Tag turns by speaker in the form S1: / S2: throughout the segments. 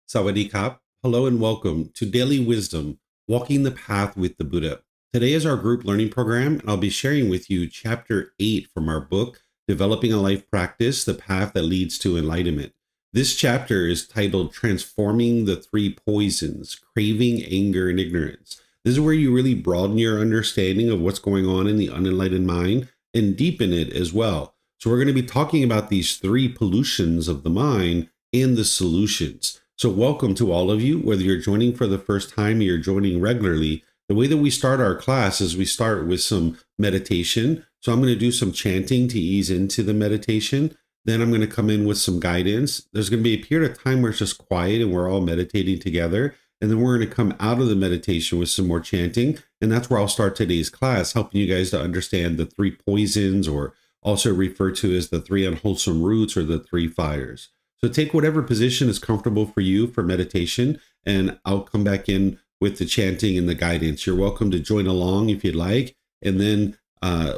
S1: Sawadee Hello and welcome to Daily Wisdom, Walking the Path with the Buddha. Today is our group learning program, and I'll be sharing with you Chapter 8 from our book, Developing a Life Practice, The Path That Leads to Enlightenment. This chapter is titled Transforming the Three Poisons, Craving, Anger, and Ignorance. This is where you really broaden your understanding of what's going on in the unenlightened mind and deepen it as well. So we're going to be talking about these three pollutions of the mind and the solutions. So welcome to all of you, whether you're joining for the first time or you're joining regularly. The way that we start our class is we start with some meditation. So I'm going to do some chanting to ease into the meditation. Then I'm going to come in with some guidance. There's going to be a period of time where it's just quiet and we're all meditating together. And then we're going to come out of the meditation with some more chanting. And that's where I'll start today's class, helping you guys to understand the three poisons, or also referred to as the three unwholesome roots or the three fires. So take whatever position is comfortable for you for meditation, and I'll come back in with the chanting and the guidance. You're welcome to join along if you'd like, and then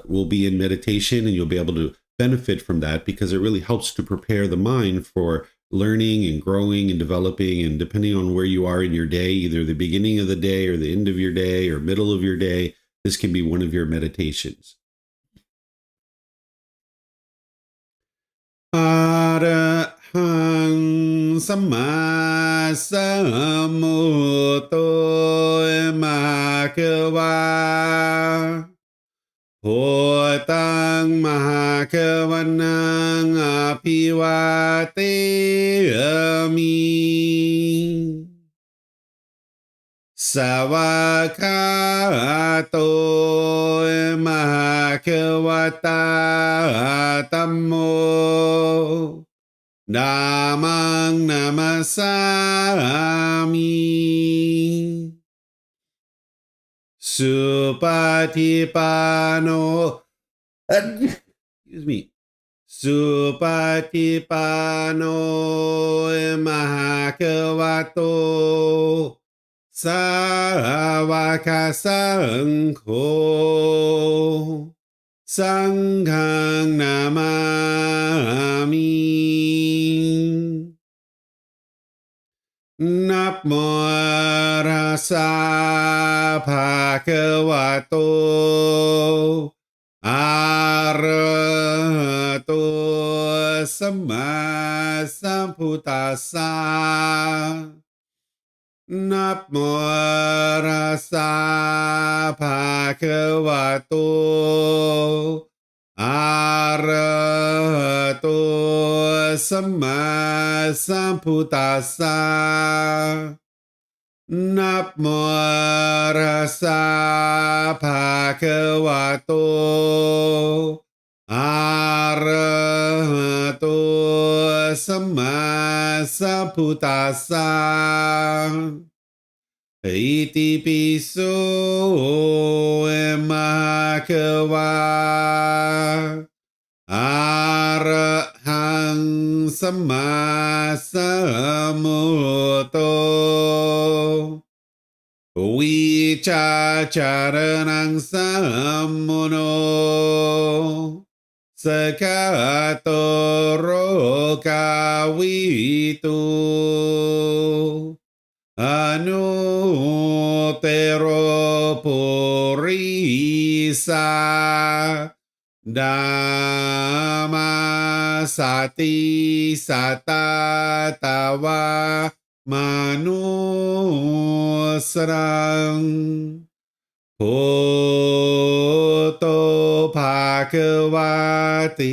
S1: we'll be in meditation and you'll be able to benefit from that because it really helps to prepare the mind for learning and growing and developing. And depending on where you are in your day, either the beginning of the day or the end of your day or middle of your day, this can be one of your meditations. Arahang Sama Sambuddho Mahakawa Hotang Mahakavanang Apiwateyami Savakato Mahakawata Tammo Namang Namasami Supatipano excuse me Supatipano Mahakavato Savaka Sangho Sanghang Namami Namo Rasa Bhagavato Arahato Sama Sambuddhassa Namo Rasa Bhagavato Arahato Sama Sambuddhassa Namo Rasa Bhagavato Arahato Sama Sambuddhassa Iti piso Mahakawa Arahang Sama Sambuddho Vicacaranang Sammuno Sakato Rokawitu Anutero Purisa Dhamma Sati Satatawa Manusrang Poto Bhagavati.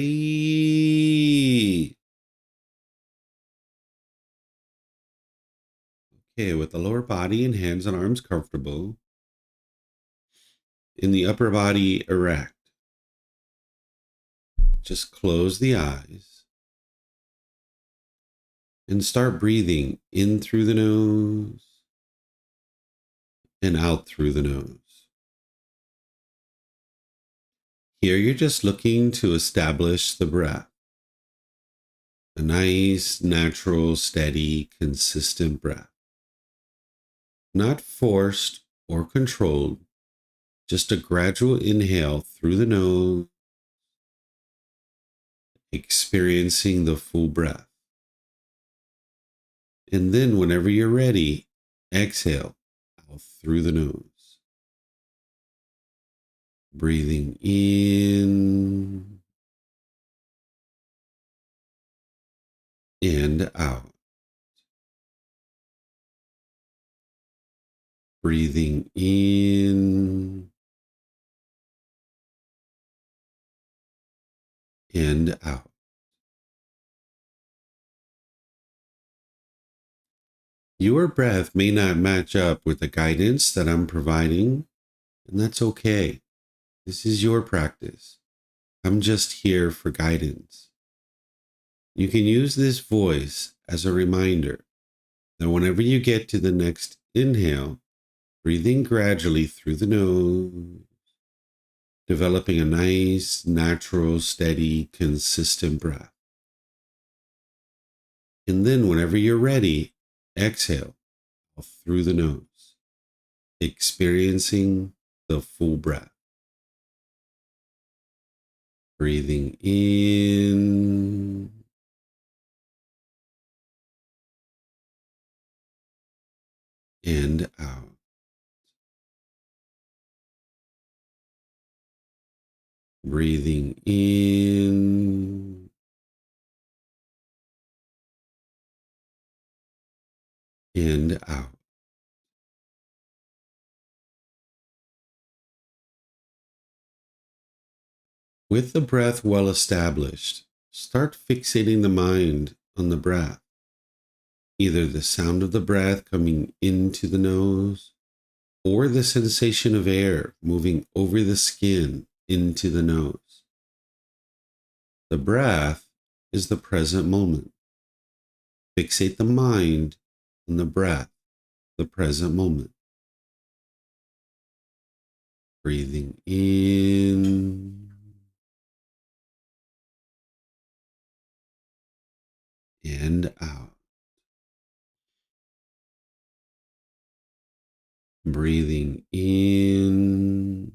S1: Okay, with the lower body and hands and arms comfortable, in the upper body erect, just close the eyes and start breathing in through the nose and out through the nose. Here you're just looking to establish the breath, a nice, natural, steady, consistent breath. Not forced or controlled, just a gradual inhale through the nose, experiencing the full breath. And then whenever you're ready, exhale out through the nose. Breathing in and out. Breathing in and out. Your breath may not match up with the guidance that I'm providing, and that's okay. This is your practice. I'm just here for guidance. You can use this voice as a reminder that whenever you get to the next inhale, breathing gradually through the nose, developing a nice, natural, steady, consistent breath. And then whenever you're ready, exhale through the nose, experiencing the full breath. Breathing in and out. Breathing in and out. With the breath well established, start fixating the mind on the breath, either the sound of the breath coming into the nose or the sensation of air moving over the skin into the nose. The breath is the present moment. Fixate the mind on the breath, the present moment. Breathing in and out. Breathing in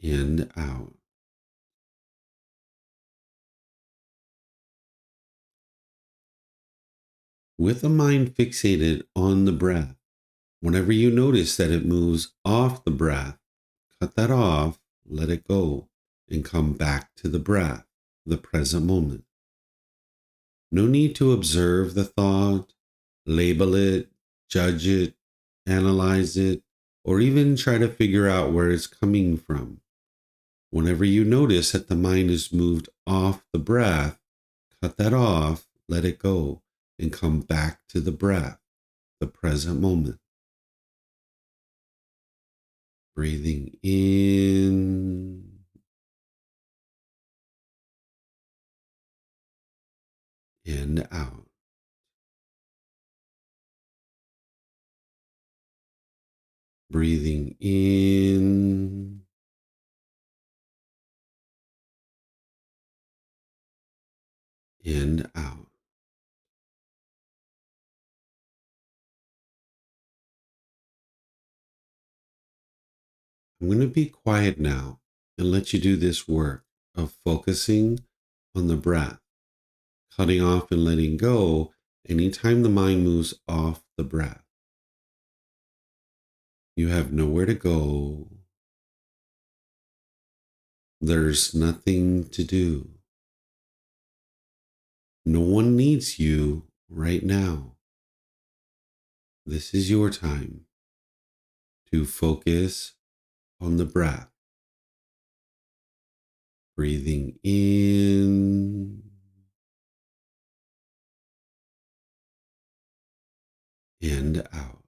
S1: and out. With the mind fixated on the breath, whenever you notice that it moves off the breath, cut that off, let it go, and come back to the breath, the present moment. No need to observe the thought, label it, judge it, analyze it, or even try to figure out where it's coming from. Whenever you notice that the mind is moved off the breath, cut that off, let it go, and come back to the breath, the present moment. Breathing in and out. Breathing in and out. I'm going to be quiet now and let you do this work of focusing on the breath, cutting off and letting go anytime the mind moves off the breath. You have nowhere to go. There's nothing to do. No one needs you right now. This is your time to focus on the breath. Breathing in and out.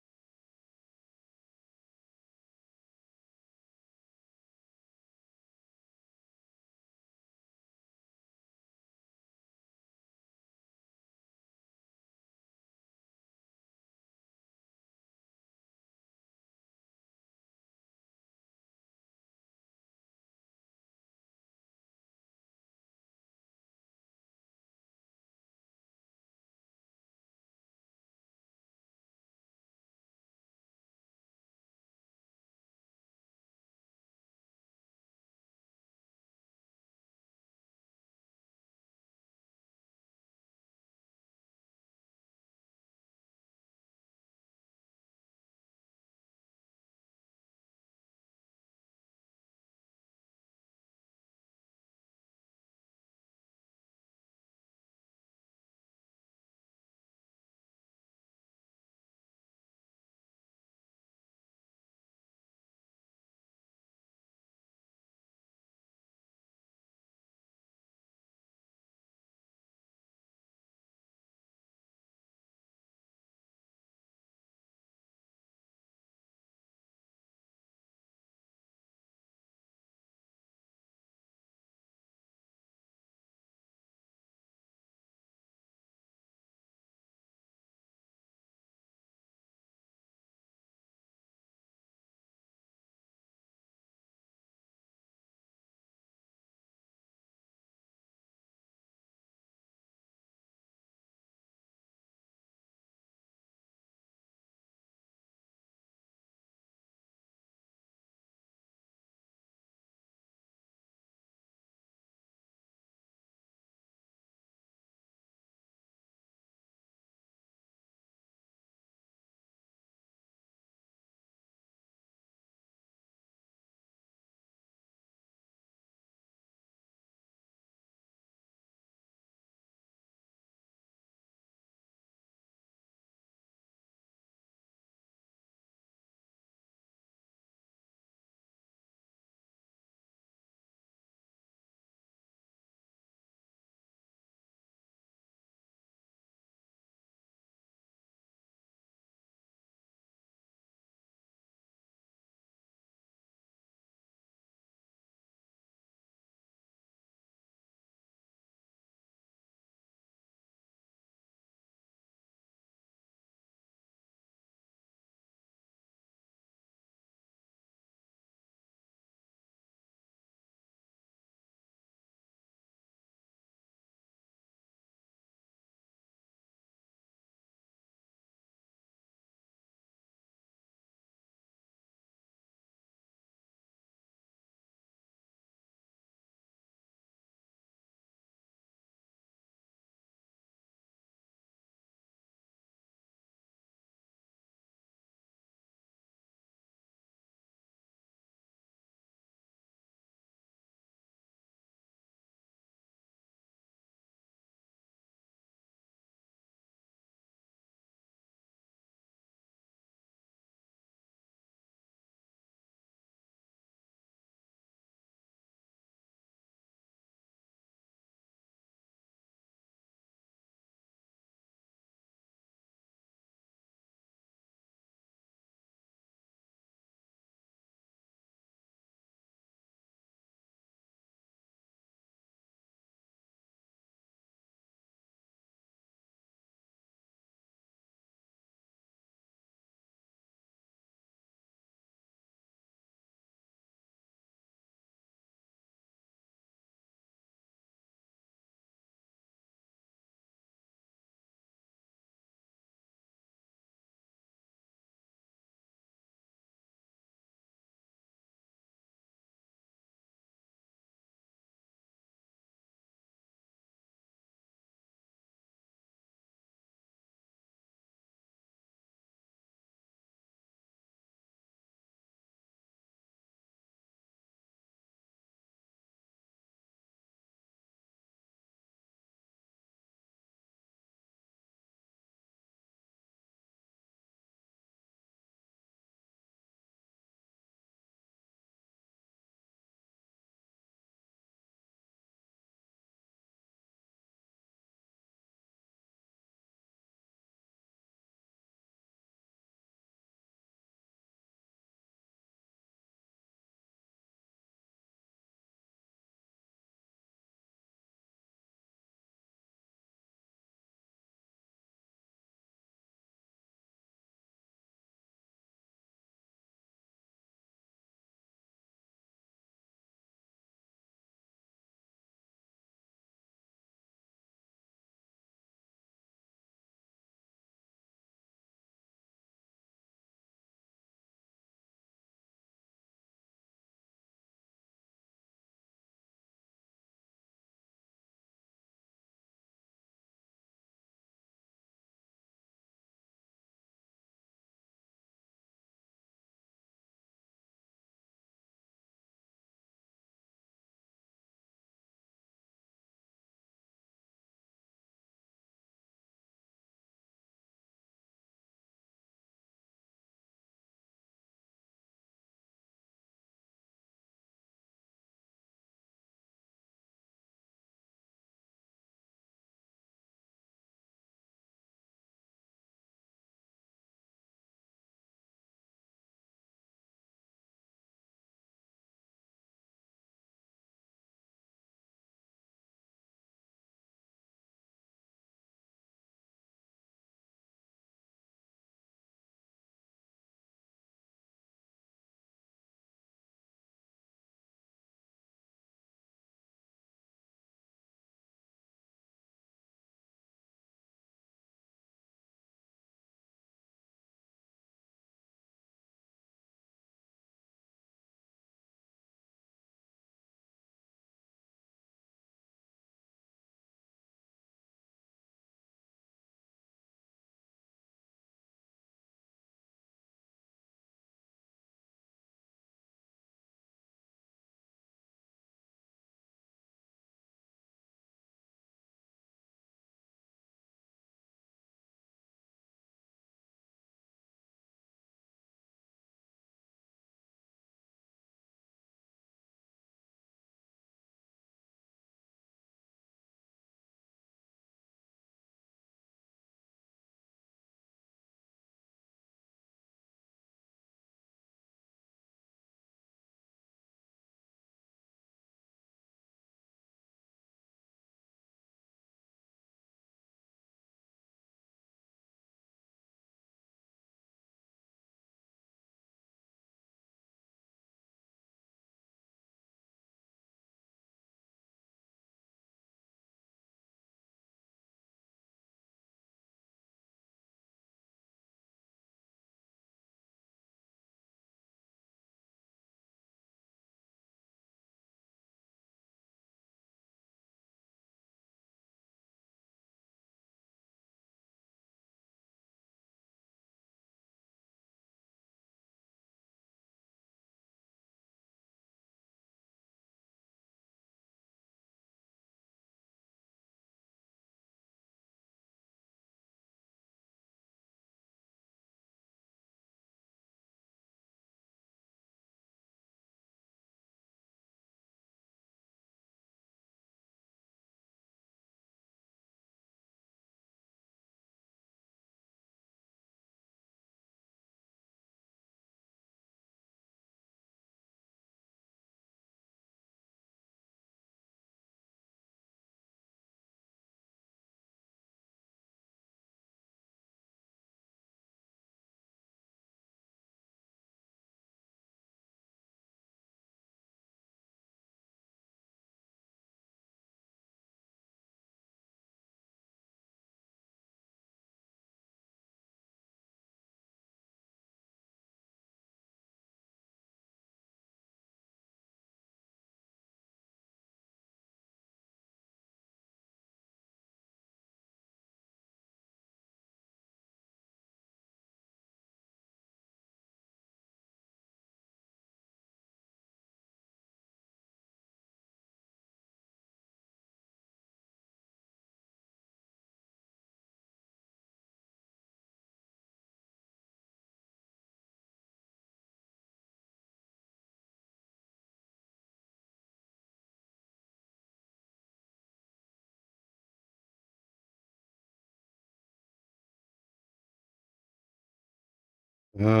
S1: อะ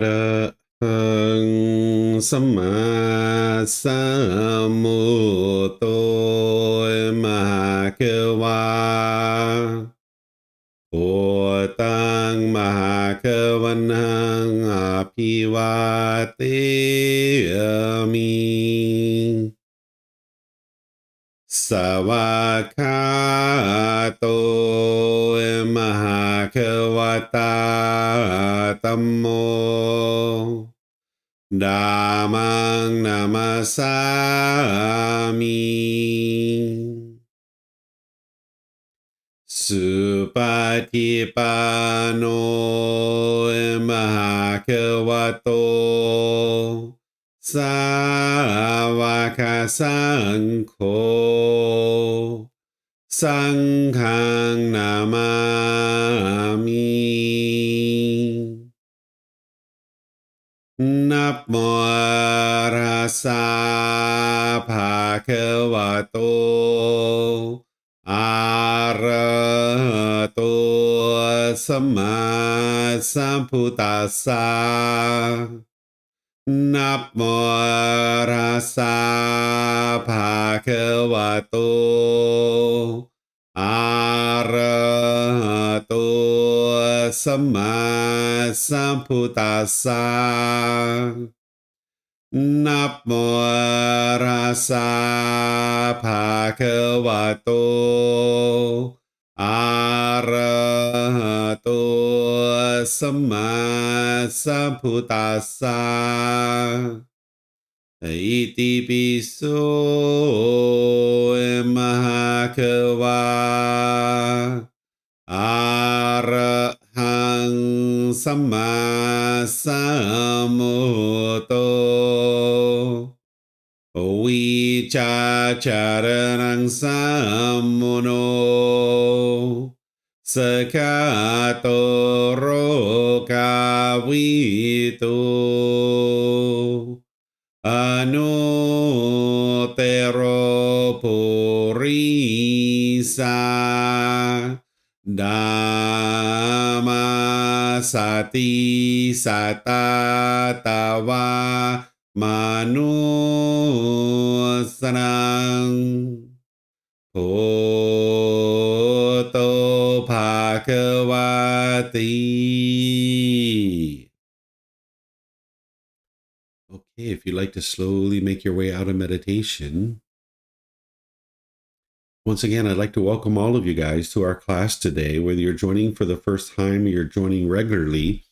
S1: ระหังสัมมาสัมพุทโธมหาเกวาโอตังมหาเกวันหังอภิวาเตมิสวากขาโตมหาเกวตาธัมโมดามังนามาสามิสุปฏิปันโนมหาเกวโตสาวกสังโฆสังฆังนามามินับโมรัสสะภะคะวะโตอะระหะโตสัมมาสัมพุทธัสสะนับโมรัสสะภะคะวะโตอะระหะโตสัมมาสัมพุทธัสสะนับโมรัสสะภะคะวะโตอะระหะโตสัมมาสัมพุทธัสสะอิติปิโสมหาเขวาอะระหังสัมมาสัมพุทโธวิชาจารนังสัมมุโนสกาโตโรกาวิตุอนุเตโรปุริสาดามาสติสัตตาตาวามนุสนังโพโตภาควาติ Okay, if you'd like to slowly make your way out of meditation, once again, I'd like to welcome all of you guys to our class today, whether you're joining for the first time or you're joining regularly.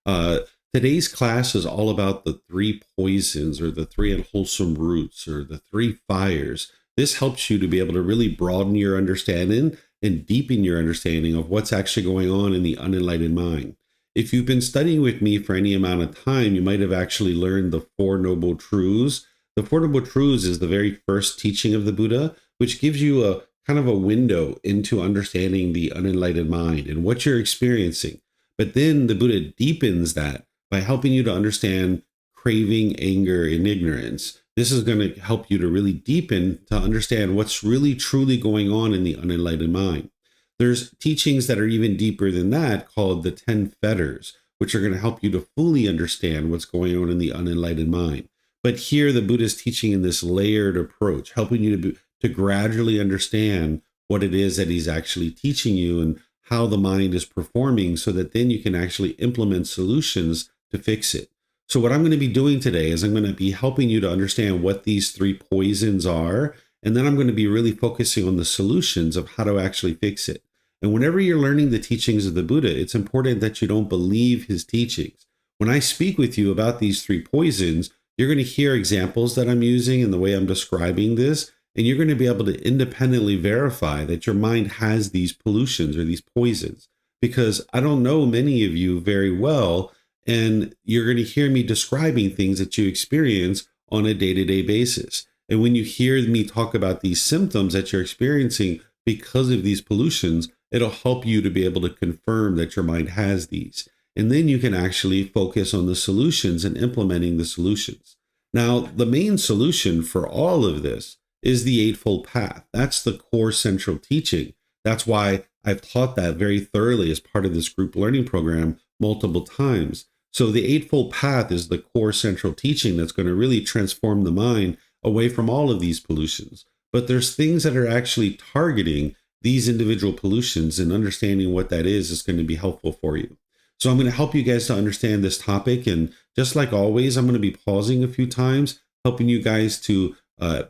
S1: Uh, Today's class is all about the three poisons or the three unwholesome roots or the three fires. This helps you to be able to really broaden your understanding and deepen your understanding of what's actually going on in the unenlightened mind. If you've been studying with me for any amount of time, you might have actually learned the Four Noble Truths. The Four Noble Truths is the very first teaching of the Buddha, which gives you a kind of a window into understanding the unenlightened mind and what you're experiencing. But then the Buddha deepens that by helping you to understand craving, anger, and ignorance. This is going to help you to really deepen to understand what's really truly going on in the unenlightened mind. There's teachings that are even deeper than that called the 10 fetters, which are going to help you to fully understand what's going on in the unenlightened mind. But here the Buddha is teaching in this layered approach, helping you to gradually understand what it is that he's actually teaching you and how the mind is performing so that then you can actually implement solutions to fix it. So what I'm going to be doing today is I'm going to be helping you to understand what these three poisons are, and then I'm going to be really focusing on the solutions of how to actually fix it. And whenever you're learning the teachings of the Buddha, it's important that you don't believe his teachings. When I speak with you about these three poisons, you're going to hear examples that I'm using and the way I'm describing this, and you're going to be able to independently verify that your mind has these pollutions or these poisons. Because I don't know many of you very well, and you're going to hear me describing things that you experience on a day-to-day basis. And when you hear me talk about these symptoms that you're experiencing because of these pollutions, it'll help you to be able to confirm that your mind has these. And then you can actually focus on the solutions and implementing the solutions. Now, the main solution for all of this is the Eightfold Path. That's the core central teaching. That's why I've taught that very thoroughly as part of this group learning program multiple times. So the Eightfold Path is the core central teaching that's going to really transform the mind away from all of these pollutions. But there's things that are actually targeting these individual pollutions, and understanding what that is going to be helpful for you. So I'm going to help you guys to understand this topic. And just like always, I'm going to be pausing a few times, helping you guys to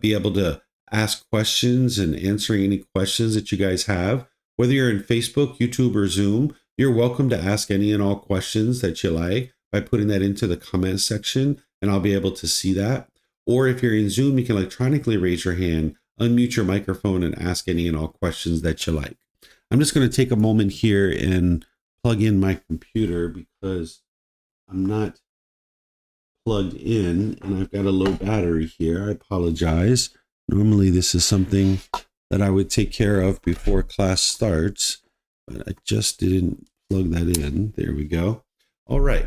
S1: be able to ask questions and answering any questions that you guys have. Whether you're in Facebook, YouTube, or Zoom, you're welcome to ask any and all questions that you like by putting that into the comment section, and I'll be able to see that. Or if you're in Zoom, you can electronically raise your hand, unmute your microphone, and ask any and all questions that you like. I'm just going to take a moment here and plug in my computer because I'm not plugged in and I've got a low battery here. I apologize. Normally this is something that I would take care of before class starts, but I just didn't plug that in. There we go. All right.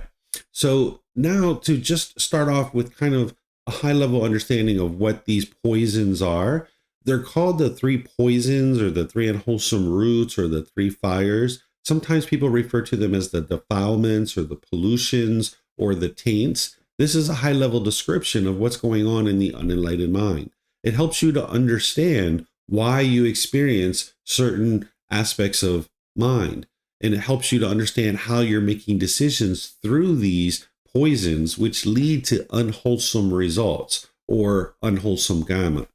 S1: So now to just start off with kind of a high level understanding of what these poisons are. They're called the three poisons, or the three unwholesome roots, or the three fires. Sometimes people refer to them as the defilements, or the pollutions, or the taints. This is a high level description of what's going on in the unenlightened mind. It helps you to understand why you experience certain aspects of mind. And it helps you to understand how you're making decisions through these poisons, which lead to unwholesome results, or unwholesome karma.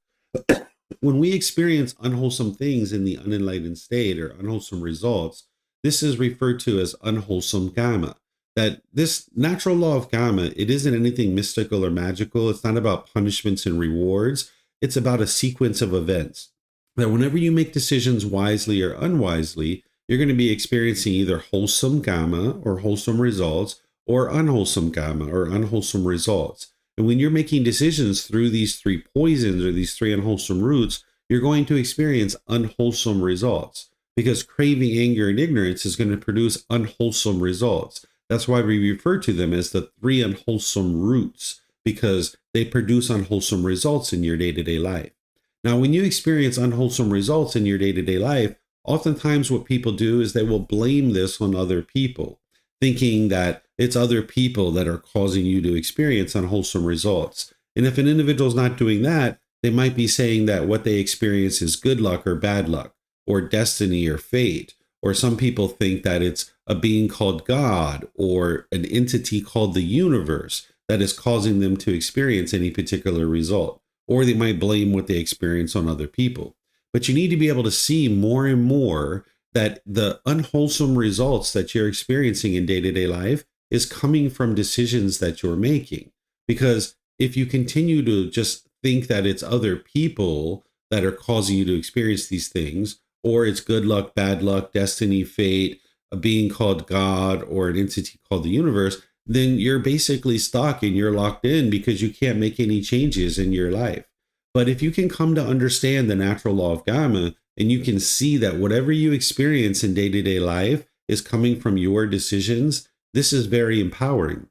S1: When we experience unwholesome things in the unenlightened state, or unwholesome results, this is referred to as unwholesome karma. That this natural law of karma, it isn't anything mystical or magical. It's not about punishments and rewards. It's about a sequence of events. That whenever you make decisions wisely or unwisely, you're going to be experiencing either wholesome karma, or wholesome results, or unwholesome karma, or unwholesome results. And when you're making decisions through these three poisons, or these three unwholesome roots, you're going to experience unwholesome results, because craving, anger, and ignorance is going to produce unwholesome results. That's why we refer to them as the three unwholesome roots, because they produce unwholesome results in your day-to-day life. Now, when you experience unwholesome results in your day-to-day life, oftentimes what people do is they will blame this on other people, thinking that it's other people that are causing you to experience unwholesome results. And if an individual is not doing that, they might be saying that what they experience is good luck or bad luck, or destiny or fate. Or some people think that it's a being called God, or an entity called the universe, that is causing them to experience any particular result. Or they might blame what they experience on other people. But you need to be able to see more and more that the unwholesome results that you're experiencing in day-to-day life is coming from decisions that you're making. Because if you continue to just think that it's other people that are causing you to experience these things, or it's good luck, bad luck, destiny, fate, a being called God, or an entity called the universe, then you're basically stuck and you're locked in because you can't make any changes in your life. But if you can come to understand the natural law of karma, and you can see that whatever you experience in day-to-day life is coming from your decisions, this is very empowering.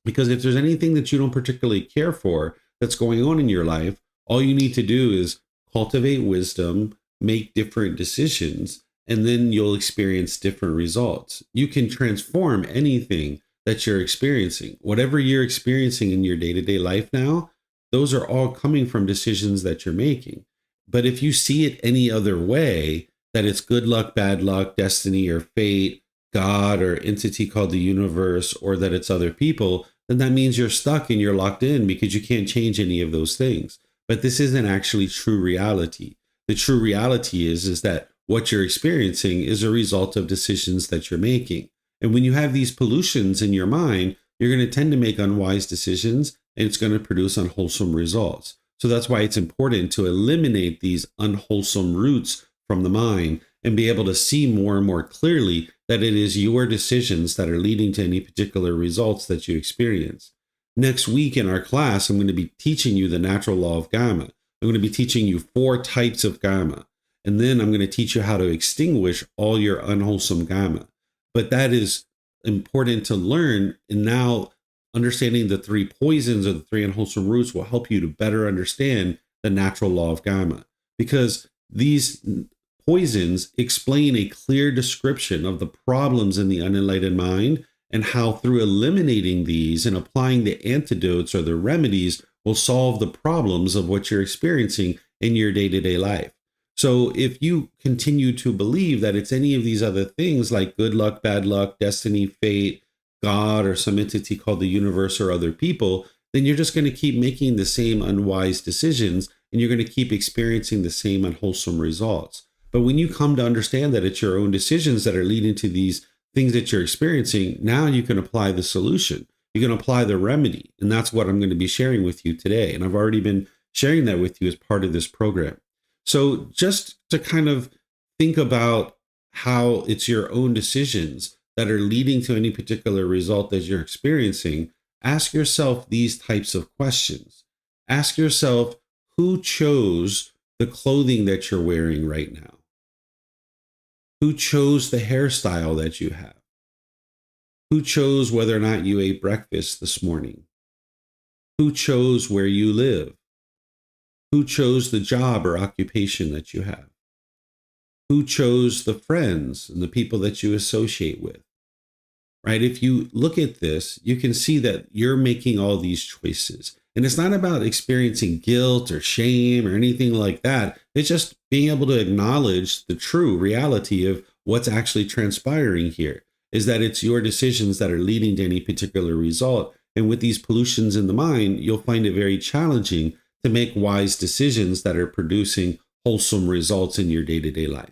S1: Because if there's anything that you don't particularly care for that's going on in your life, all you need to do is cultivate wisdom, make different decisions, and then you'll experience different results. You can transform anything that you're experiencing. Whatever you're experiencing in your day-to-day life now, those are all coming from decisions that you're making. But if you see it any other way, that it's good luck, bad luck, destiny or fate, God or entity called the universe, or that it's other people, then that means you're stuck and you're locked in because you can't change any of those things. But this isn't actually true reality. The true reality is that what you're experiencing is a result of decisions that you're making. And when you have these pollutions in your mind, you're going to tend to make unwise decisions, and it's going to produce unwholesome results. So that's why it's important to eliminate these unwholesome roots from the mind and be able to see more and more clearly that it is your decisions that are leading to any particular results that you experience. Next week in our class, I'm going to be teaching you the natural law of karma. I'm going to be teaching you 4 types of karma. And then I'm going to teach you how to extinguish all your unwholesome karma. But that is important to learn. And now understanding the 3 poisons or the 3 unwholesome roots will help you to better understand the natural law of karma. Because these poisons explain a clear description of the problems in the unenlightened mind and how through eliminating these and applying the antidotes or the remedies will solve the problems of what you're experiencing in your day-to-day life. So if you continue to believe that it's any of these other things like good luck, bad luck, destiny, fate, God, or some entity called the universe or other people, then you're just going to keep making the same unwise decisions and you're going to keep experiencing the same unwholesome results. But when you come to understand that it's your own decisions that are leading to these things that you're experiencing, now you can apply the solution. You can apply the remedy. And that's what I'm going to be sharing with you today. And I've already been sharing that with you as part of this program. So just to kind of think about how it's your own decisions that are leading to any particular result that you're experiencing, ask yourself these types of questions. Ask yourself, who chose the clothing that you're wearing right now? Who chose the hairstyle that you have? Who chose whether or not you ate breakfast this morning? Who chose where you live? Who chose the job or occupation that you have? Who chose the friends and the people that you associate with? Right? If you look at this, you can see that you're making all these choices. And it's not about experiencing guilt or shame or anything like that. It's just being able to acknowledge the true reality of what's actually transpiring here, is that it's your decisions that are leading to any particular result. And with these pollutions in the mind, you'll find it very challenging to make wise decisions that are producing wholesome results in your day-to-day life.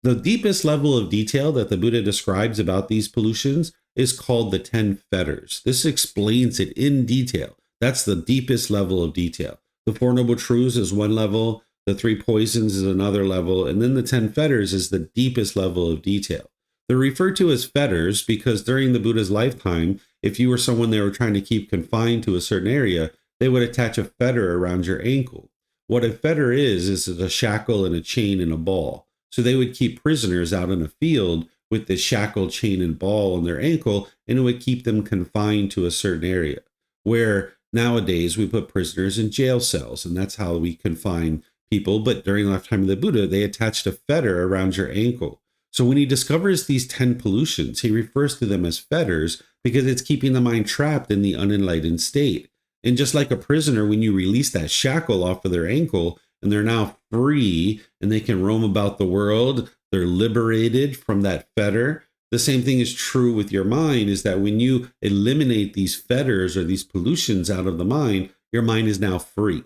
S1: The deepest level of detail that the Buddha describes about these pollutions is called the 10 fetters. This explains it in detail. That's the deepest level of detail. The Four Noble Truths is one level, the 3 poisons is another level, and then the 10 fetters is the deepest level of detail. They're referred to as fetters because during the Buddha's lifetime, if you were someone they were trying to keep confined to a certain area, they would attach a fetter around your ankle. What a fetter is a shackle and a chain and a ball. So they would keep prisoners out in a field with this shackle, chain, and ball on their ankle, and it would keep them confined to a certain area. Where nowadays we put prisoners in jail cells, and that's how we confine people. But during the lifetime of the Buddha, they attached a fetter around your ankle. So when he discovers these 10 pollutions, he refers to them as fetters because it's keeping the mind trapped in the unenlightened state. And just like a prisoner, when you release that shackle off of their ankle and they're now free and they can roam about the world, they're liberated from that fetter. The same thing is true with your mind, is that when you eliminate these fetters or these pollutions out of the mind, your mind is now free.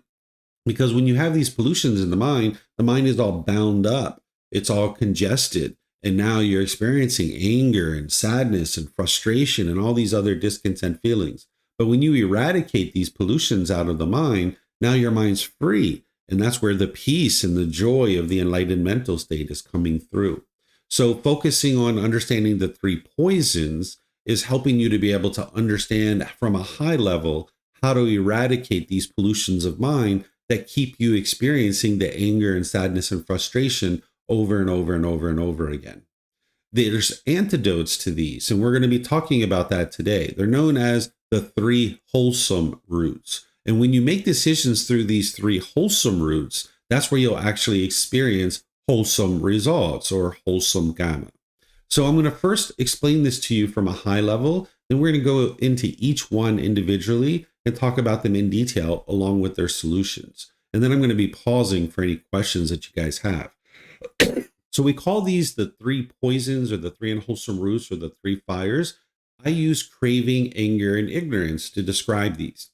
S1: Because when you have these pollutions in the mind is all bound up. It's all congested. And now you're experiencing anger and sadness and frustration and all these other discontent feelings. But when you eradicate these pollutions out of the mind, now your mind's free. And that's where the peace and the joy of the enlightened mental state is coming through. So focusing on understanding the 3 poisons is helping you to be able to understand from a high level how to eradicate these pollutions of mind that keep you experiencing the anger and sadness and frustration over and over and over and over again. There's antidotes to these, and we're going to be talking about that today. They're known as the 3 wholesome roots. And when you make decisions through these 3 wholesome roots, that's where you'll actually experience wholesome results or wholesome Gotama. So I'm going to first explain this to you from a high level, then we're going to go into each one individually and talk about them in detail along with their solutions. And then I'm going to be pausing for any questions that you guys have. So we call these the 3 poisons or the 3 unwholesome roots or the 3 fires. I use craving, anger, and ignorance to describe these.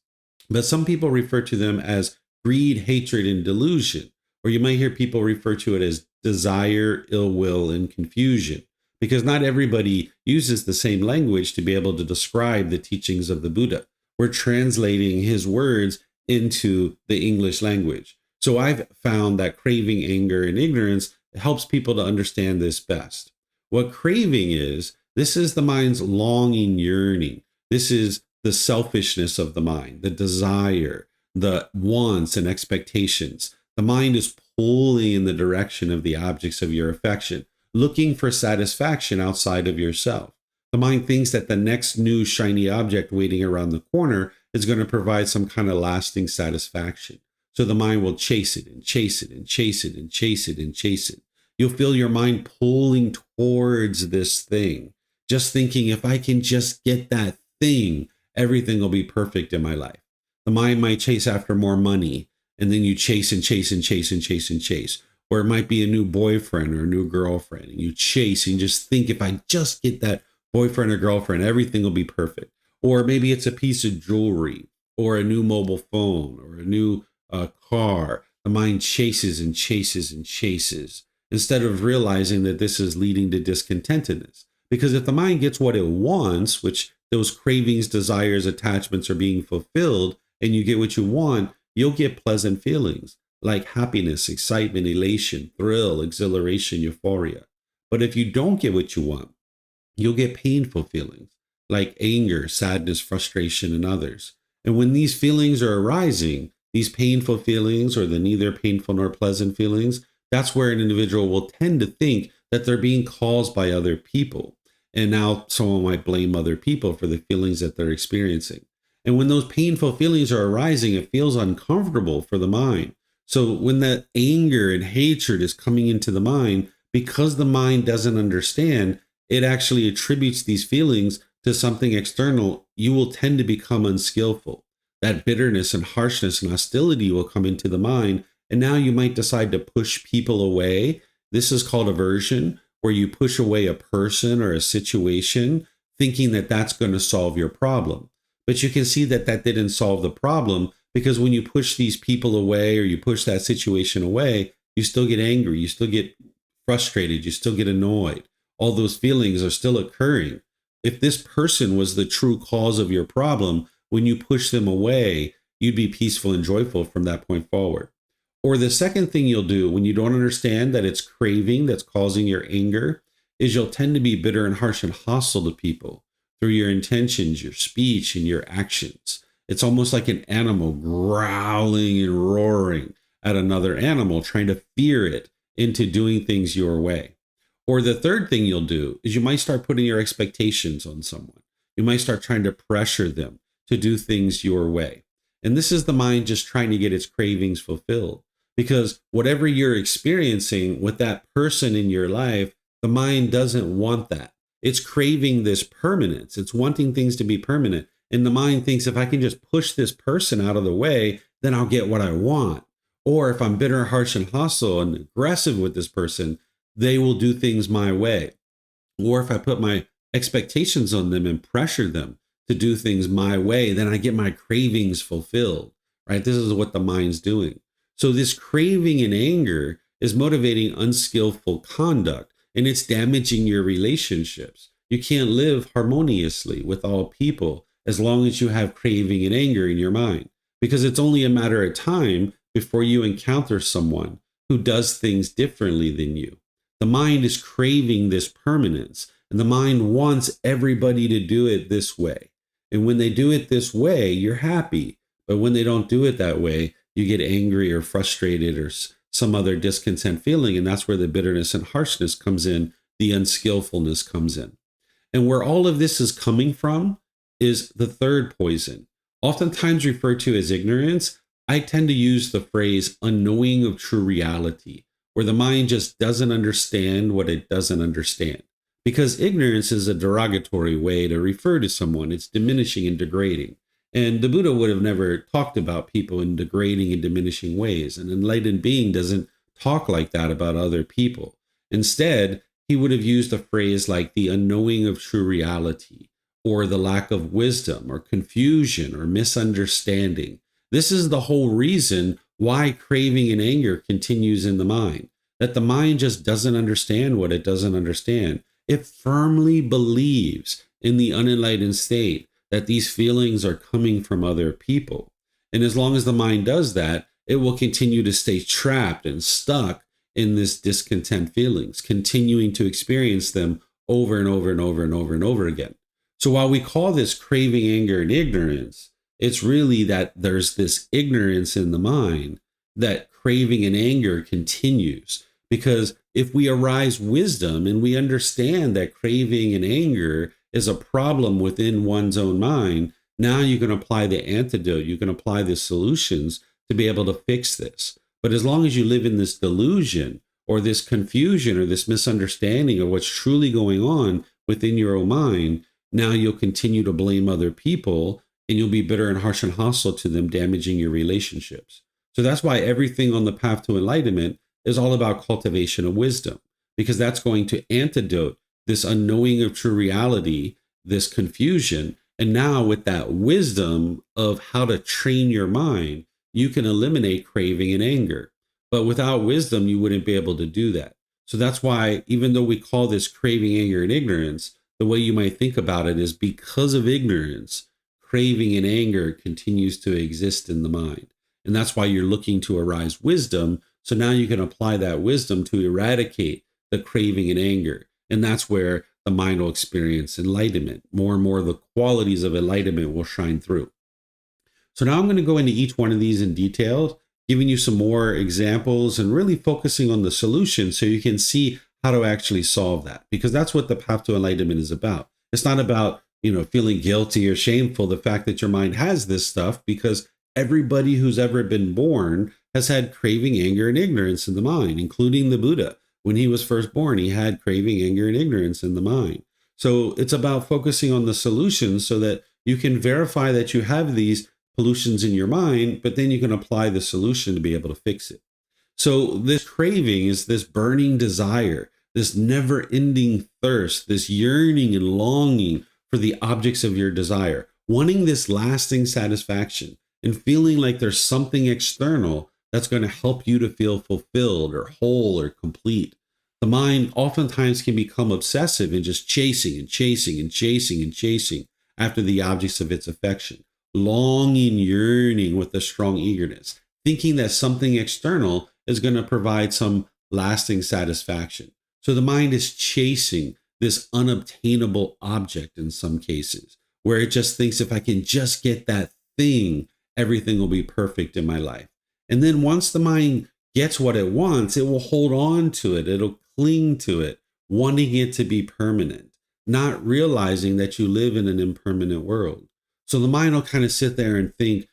S1: But some people refer to them as greed, hatred, and delusion. Or you might hear people refer to it as desire, ill will, and confusion. Because not everybody uses the same language to be able to describe the teachings of the Buddha. We're translating his words into the English language. So I've found that craving, anger, and ignorance helps people to understand this best. What craving is, this is the mind's longing, yearning. This is the selfishness of the mind, the desire, the wants and expectations. The mind is pulling in the direction of the objects of your affection, looking for satisfaction outside of yourself. The mind thinks that the next new shiny object waiting around the corner is going to provide some kind of lasting satisfaction. So the mind will chase it and chase it and chase it and chase it and chase it. You'll feel your mind pulling towards this thing. just thinking if I can just get that thing, everything will be perfect in my life. The mind might chase after more money, and then you chase and chase and chase and chase and chase. Or it might be a new boyfriend or a new girlfriend, and you chase and just think if I just get that boyfriend or girlfriend, everything will be perfect. Or maybe it's a piece of jewelry or a new mobile phone or a new car. The mind chases and chases and chases instead of realizing that this is leading to discontentedness. Because if the mind gets what it wants, which those cravings, desires, attachments are being fulfilled, and you get what you want, you'll get pleasant feelings like happiness, excitement, elation, thrill, exhilaration, euphoria. But if you don't get what you want, you'll get painful feelings like anger, sadness, frustration, and others. And when these feelings are arising, these painful feelings or the neither painful nor pleasant feelings, that's where an individual will tend to think that they're being caused by other people. And now someone might blame other people for the feelings that they're experiencing. And when those painful feelings are arising, it feels uncomfortable for the mind. So when that anger and hatred is coming into the mind, because the mind doesn't understand, it actually attributes these feelings to something external. You will tend to become unskillful. That bitterness and harshness and hostility will come into the mind. And now you might decide to push people away. This is called aversion, where you push away a person or a situation, thinking that that's going to solve your problem. But you can see that that didn't solve the problem, because when you push these people away or you push that situation away, you still get angry, you still get frustrated, you still get annoyed. All those feelings are still occurring. If this person was the true cause of your problem, when you push them away, you'd be peaceful and joyful from that point forward. Or the second thing you'll do when you don't understand that it's craving that's causing your anger is you'll tend to be bitter and harsh and hostile to people through your intentions, your speech, and your actions. It's almost like an animal growling and roaring at another animal, trying to fear it into doing things your way. Or the third thing you'll do is you might start putting your expectations on someone. You might start trying to pressure them to do things your way. And this is the mind just trying to get its cravings fulfilled. Because whatever you're experiencing with that person in your life, the mind doesn't want that. It's craving this permanence. It's wanting things to be permanent. And the mind thinks if I can just push this person out of the way, then I'll get what I want. Or if I'm bitter, harsh, and hostile and aggressive with this person, they will do things my way. Or if I put my expectations on them and pressure them to do things my way, then I get my cravings fulfilled, right? This is what the mind's doing. So this craving and anger is motivating unskillful conduct, and it's damaging your relationships. You can't live harmoniously with all people as long as you have craving and anger in your mind, because it's only a matter of time before you encounter someone who does things differently than you. The mind is craving this permanence, and the mind wants everybody to do it this way. And when they do it this way, you're happy. But when they don't do it that way, you get angry or frustrated or some other discontent feeling. And that's where the bitterness and harshness comes in, the unskillfulness comes in. And where all of this is coming from is the third poison, oftentimes referred to as ignorance. I tend to use the phrase unknowing of true reality, where the mind just doesn't understand what it doesn't understand. Because ignorance is a derogatory way to refer to someone. It's diminishing and degrading. And the Buddha would have never talked about people in degrading and diminishing ways. An enlightened being doesn't talk like that about other people. Instead, he would have used a phrase like the unknowing of true reality, or the lack of wisdom, or confusion, or misunderstanding. This is the whole reason why craving and anger continues in the mind, that the mind just doesn't understand what it doesn't understand. It firmly believes in the unenlightened state that these feelings are coming from other people. And as long as the mind does that, it will continue to stay trapped and stuck in this discontent feelings, continuing to experience them over and over and over and over and over again. So while we call this craving, anger, and ignorance, it's really that there's this ignorance in the mind that craving and anger continues. Because if we arise wisdom and we understand that craving and anger is a problem within one's own mind, now you can apply the antidote, you can apply the solutions to be able to fix this. But as long as you live in this delusion or this confusion or this misunderstanding of what's truly going on within your own mind, now you'll continue to blame other people and you'll be bitter and harsh and hostile to them, damaging your relationships. So that's why everything on the path to enlightenment is all about cultivation of wisdom, because that's going to antidote this unknowing of true reality, this confusion. And now, with that wisdom of how to train your mind, you can eliminate craving and anger. But without wisdom, you wouldn't be able to do that. So that's why, even though we call this craving, anger, and ignorance, the way you might think about it is because of ignorance, craving and anger continues to exist in the mind. And that's why you're looking to arise wisdom. So now you can apply that wisdom to eradicate the craving and anger. And that's where the mind will experience enlightenment. More and more, the qualities of enlightenment will shine through. So now I'm going to go into each one of these in detail, giving you some more examples and really focusing on the solution so you can see how to actually solve that, because that's what the path to enlightenment is about. It's not about, feeling guilty or shameful, the fact that your mind has this stuff, because everybody who's ever been born has had craving, anger, and ignorance in the mind, including the Buddha. When he was first born, he had craving, anger, and ignorance in the mind. So it's about focusing on the solutions so that you can verify that you have these pollutions in your mind, but then you can apply the solution to be able to fix it. So this craving is this burning desire, this never-ending thirst, this yearning and longing for the objects of your desire, wanting this lasting satisfaction and feeling like there's something external that's going to help you to feel fulfilled or whole or complete. The mind oftentimes can become obsessive and just chasing and chasing and chasing and chasing after the objects of its affection, longing, yearning with a strong eagerness, thinking that something external is going to provide some lasting satisfaction. So the mind is chasing this unobtainable object in some cases, where it just thinks if I can just get that thing, everything will be perfect in my life. And then once the mind gets what it wants, it will hold on to it. It'll cling to it, wanting it to be permanent, not realizing that you live in an impermanent world. So the mind will kind of sit there and think,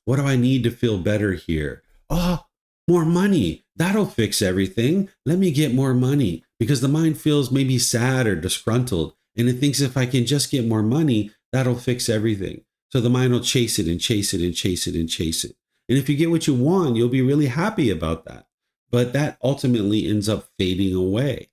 S1: what do I need to feel better here? Oh, more money. That'll fix everything. Let me get more money. Because the mind feels maybe sad or disgruntled, and it thinks if I can just get more money, that'll fix everything. So the mind will chase it and chase it and chase it and chase it. And if you get what you want, you'll be really happy about that. But that ultimately ends up fading away.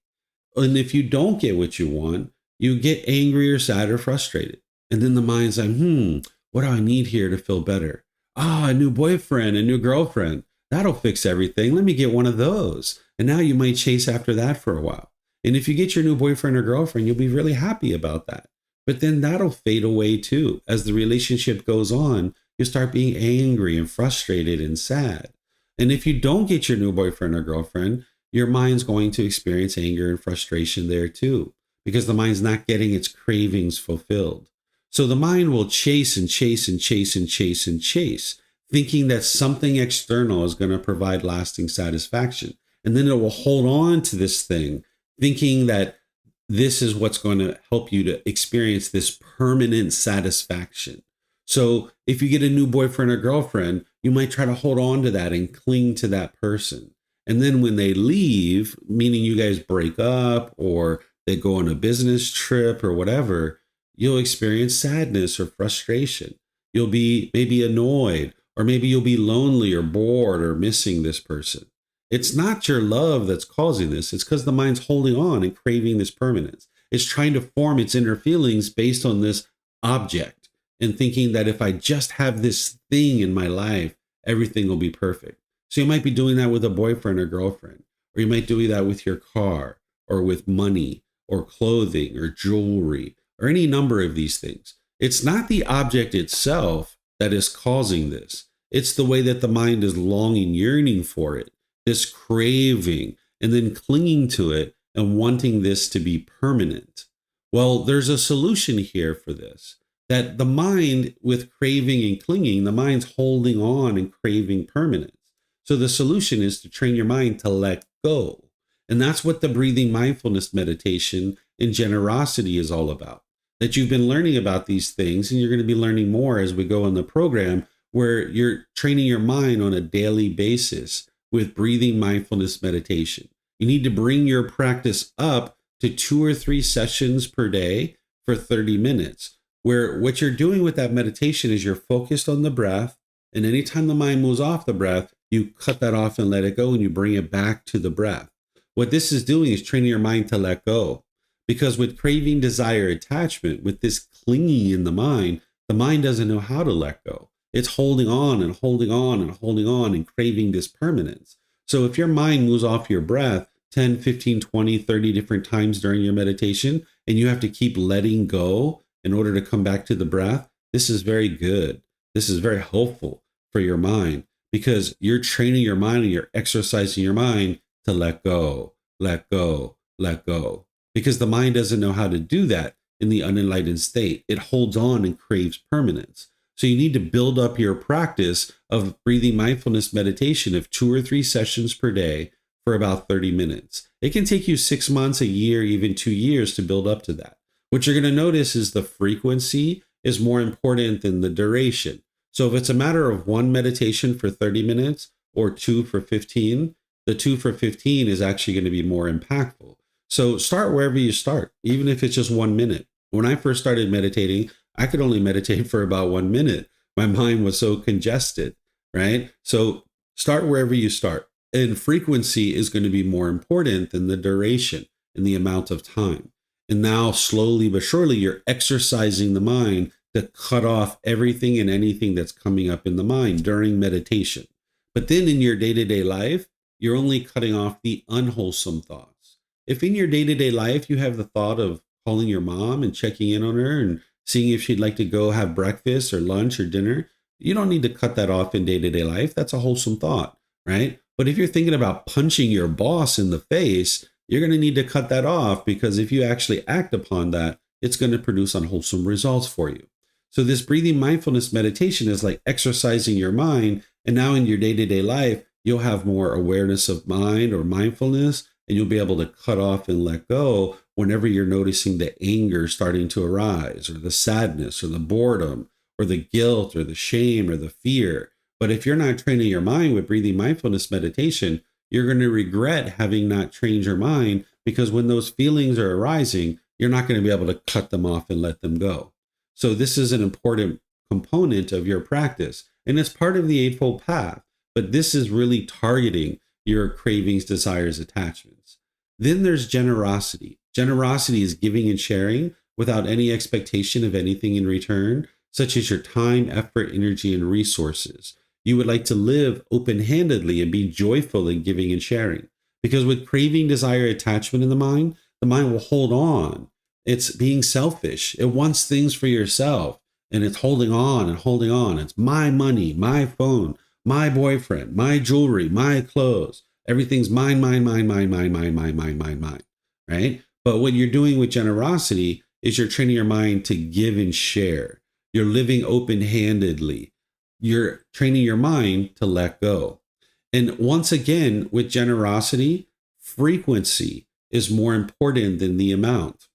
S1: And if you don't get what you want, you get angry or sad or frustrated. And then the mind's like, what do I need here to feel better? A new boyfriend, a new girlfriend. That'll fix everything. Let me get one of those. And now you might chase after that for a while. And if you get your new boyfriend or girlfriend, you'll be really happy about that. But then that'll fade away too. As the relationship goes on, you start being angry and frustrated and sad. And if you don't get your new boyfriend or girlfriend, your mind's going to experience anger and frustration there too, because the mind's not getting its cravings fulfilled. So the mind will chase and chase and chase and chase and chase, thinking that something external is going to provide lasting satisfaction. And then it will hold on to this thing, thinking that this is what's going to help you to experience this permanent satisfaction. So if you get a new boyfriend or girlfriend, you might try to hold on to that and cling to that person. And then when they leave, meaning you guys break up or they go on a business trip or whatever, you'll experience sadness or frustration. You'll be maybe annoyed, or maybe you'll be lonely or bored or missing this person. It's not your love that's causing this. It's because the mind's holding on and craving this permanence. It's trying to form its inner feelings based on this object and thinking that if I just have this thing in my life, everything will be perfect. So you might be doing that with a boyfriend or girlfriend, or you might do that with your car or with money or clothing or jewelry or any number of these things. It's not the object itself that is causing this. It's the way that the mind is longing, yearning for it, this craving, and then clinging to it and wanting this to be permanent. Well, there's a solution here for this, that the mind with craving and clinging, the mind's holding on and craving permanence. So the solution is to train your mind to let go. And that's what the breathing mindfulness meditation and generosity is all about. That you've been learning about these things, and you're going to be learning more as we go in the program, where you're training your mind on a daily basis with breathing mindfulness meditation. You need to bring your practice up to 2 or 3 sessions per day for 30 minutes, where what you're doing with that meditation is you're focused on the breath. And anytime the mind moves off the breath, you cut that off and let it go, and you bring it back to the breath. What this is doing is training your mind to let go. Because with craving, desire, attachment, with this clinging in the mind doesn't know how to let go. It's holding on and holding on and holding on and craving this permanence. So if your mind moves off your breath 10, 15, 20, 30 different times during your meditation, and you have to keep letting go in order to come back to the breath, this is very good. This is very helpful for your mind, because you're training your mind and you're exercising your mind to let go, let go, let go. Because the mind doesn't know how to do that in the unenlightened state. It holds on and craves permanence. So you need to build up your practice of breathing mindfulness meditation of 2 or 3 sessions per day for about 30 minutes. It can take you 6 months, a year, even 2 years to build up to that. What you're going to notice is the frequency is more important than the duration. So if it's a matter of one meditation for 30 minutes or 2 for 15, the 2 for 15 is actually going to be more impactful. So start wherever you start, even if it's just 1 minute. When I first started meditating, I could only meditate for about 1 minute. My mind was so congested, right? So start wherever you start. And frequency is going to be more important than the duration and the amount of time. And now slowly but surely, you're exercising the mind to cut off everything and anything that's coming up in the mind during meditation. But then in your day-to-day life, you're only cutting off the unwholesome thoughts. If in your day-to-day life, you have the thought of calling your mom and checking in on her and seeing if she'd like to go have breakfast or lunch or dinner, you don't need to cut that off in day-to-day life. That's a wholesome thought, right? But if you're thinking about punching your boss in the face, you're going to need to cut that off, because if you actually act upon that, it's going to produce unwholesome results for you. So this breathing mindfulness meditation is like exercising your mind. And now in your day-to-day life, you'll have more awareness of mind or mindfulness, and you'll be able to cut off and let go whenever you're noticing the anger starting to arise, or the sadness, or the boredom, or the guilt, or the shame, or the fear. But if you're not training your mind with breathing mindfulness meditation, you're going to regret having not trained your mind, because when those feelings are arising, you're not going to be able to cut them off and let them go. So this is an important component of your practice, and it's part of the Eightfold Path. But this is really targeting your cravings, desires, attachments. Then there's generosity. Generosity is giving and sharing without any expectation of anything in return, such as your time, effort, energy, and resources. You would like to live open-handedly and be joyful in giving and sharing. Because with craving, desire, attachment in the mind will hold on. It's being selfish. It wants things for yourself, and it's holding on and holding on. It's my money, my phone, my boyfriend, my jewelry, my clothes. Everything's mine, mine, mine, mine, mine, mine, mine, mine, mine, mine, right? But what you're doing with generosity is you're training your mind to give and share. You're living open-handedly. You're training your mind to let go. And once again, with generosity, frequency is more important than the amount.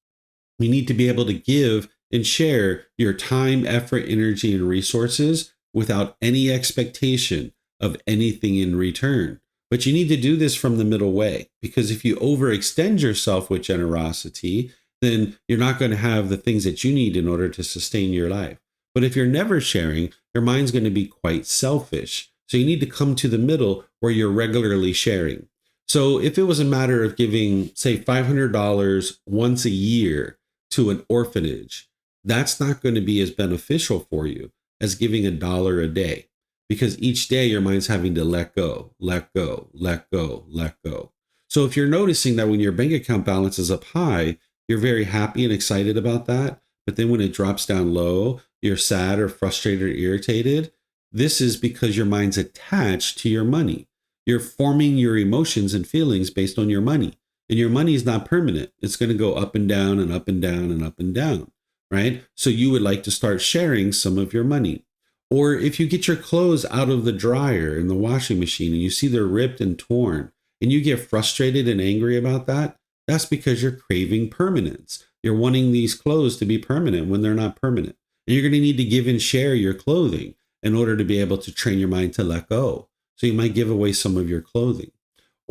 S1: You need to be able to give and share your time, effort, energy, and resources without any expectation of anything in return. But you need to do this from the middle way, because if you overextend yourself with generosity, then you're not going to have the things that you need in order to sustain your life. But if you're never sharing, your mind's going to be quite selfish. So you need to come to the middle where you're regularly sharing. So if it was a matter of giving, say, $500 once a year to an orphanage, that's not going to be as beneficial for you as giving $1 a day. Because each day your mind's having to let go, let go, let go, let go. So if you're noticing that when your bank account balance is up high, you're very happy and excited about that. But then when it drops down low, you're sad or frustrated or irritated. This is because your mind's attached to your money. You're forming your emotions and feelings based on your money. And your money is not permanent. It's going to go up and down and up and down and up and down, right? So you would like to start sharing some of your money. Or if you get your clothes out of the dryer in the washing machine and you see they're ripped and torn, and you get frustrated and angry about that, that's because you're craving permanence. You're wanting these clothes to be permanent when they're not permanent. And you're going to need to give and share your clothing in order to be able to train your mind to let go. So you might give away some of your clothing.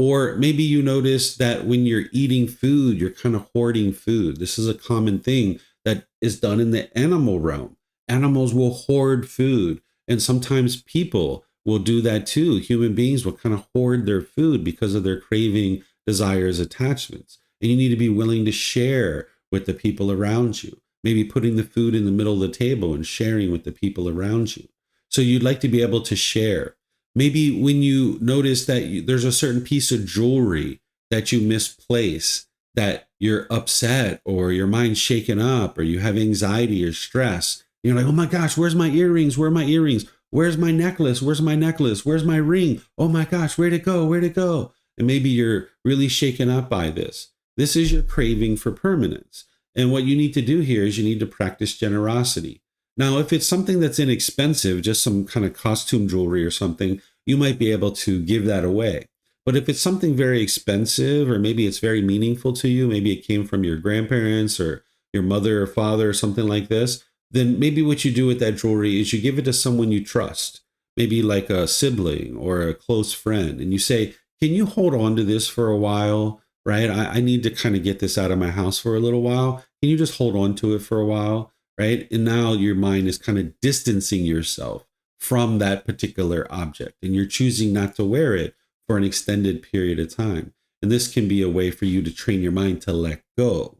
S1: Or maybe you notice that when you're eating food, you're kind of hoarding food. This is a common thing that is done in the animal realm. Animals will hoard food. And sometimes people will do that too. Human beings will kind of hoard their food because of their craving, desires, attachments. And you need to be willing to share with the people around you. Maybe putting the food in the middle of the table and sharing with the people around you. So you'd like to be able to share. Maybe when you notice that there's a certain piece of jewelry that you misplace, that you're upset or your mind's shaken up or you have anxiety or stress. You're like, oh my gosh, where's my earrings? Where are my earrings? Where's my necklace? Where's my necklace? Where's my ring? Oh my gosh, where'd it go? Where'd it go? And maybe you're really shaken up by this. This is your craving for permanence. And what you need to do here is you need to practice generosity. Now, if it's something that's inexpensive, just some kind of costume jewelry or something, you might be able to give that away. But if it's something very expensive, or maybe it's very meaningful to you, maybe it came from your grandparents or your mother or father or something like this, then maybe what you do with that jewelry is you give it to someone you trust, maybe like a sibling or a close friend. And you say, can you hold on to this for a while? Right? I need to kind of get this out of my house for a little while. Can you just hold on to it for a while? Right? And now your mind is kind of distancing yourself from that particular object, and you're choosing not to wear it for an extended period of time. And this can be a way for you to train your mind to let go.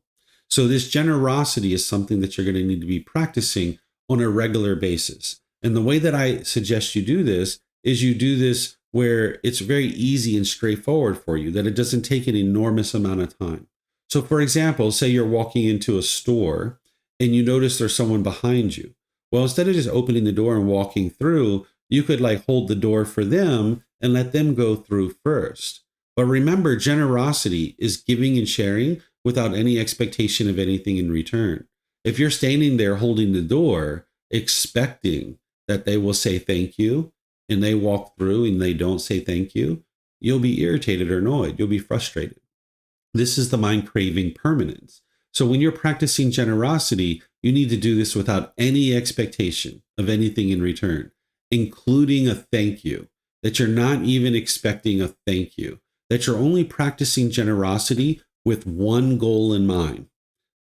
S1: So this generosity is something that you're going to need to be practicing on a regular basis. And the way that I suggest you do this is you do this where it's very easy and straightforward for you, that it doesn't take an enormous amount of time. So for example, say you're walking into a store and you notice there's someone behind you. Well, instead of just opening the door and walking through, you could like hold the door for them and let them go through first. But remember, generosity is giving and sharing without any expectation of anything in return. If you're standing there holding the door, expecting that they will say thank you, and they walk through and they don't say thank you, you'll be irritated or annoyed. You'll be frustrated. This is the mind craving permanence. So when you're practicing generosity, you need to do this without any expectation of anything in return, including a thank you, that you're not even expecting a thank you, that you're only practicing generosity with one goal in mind.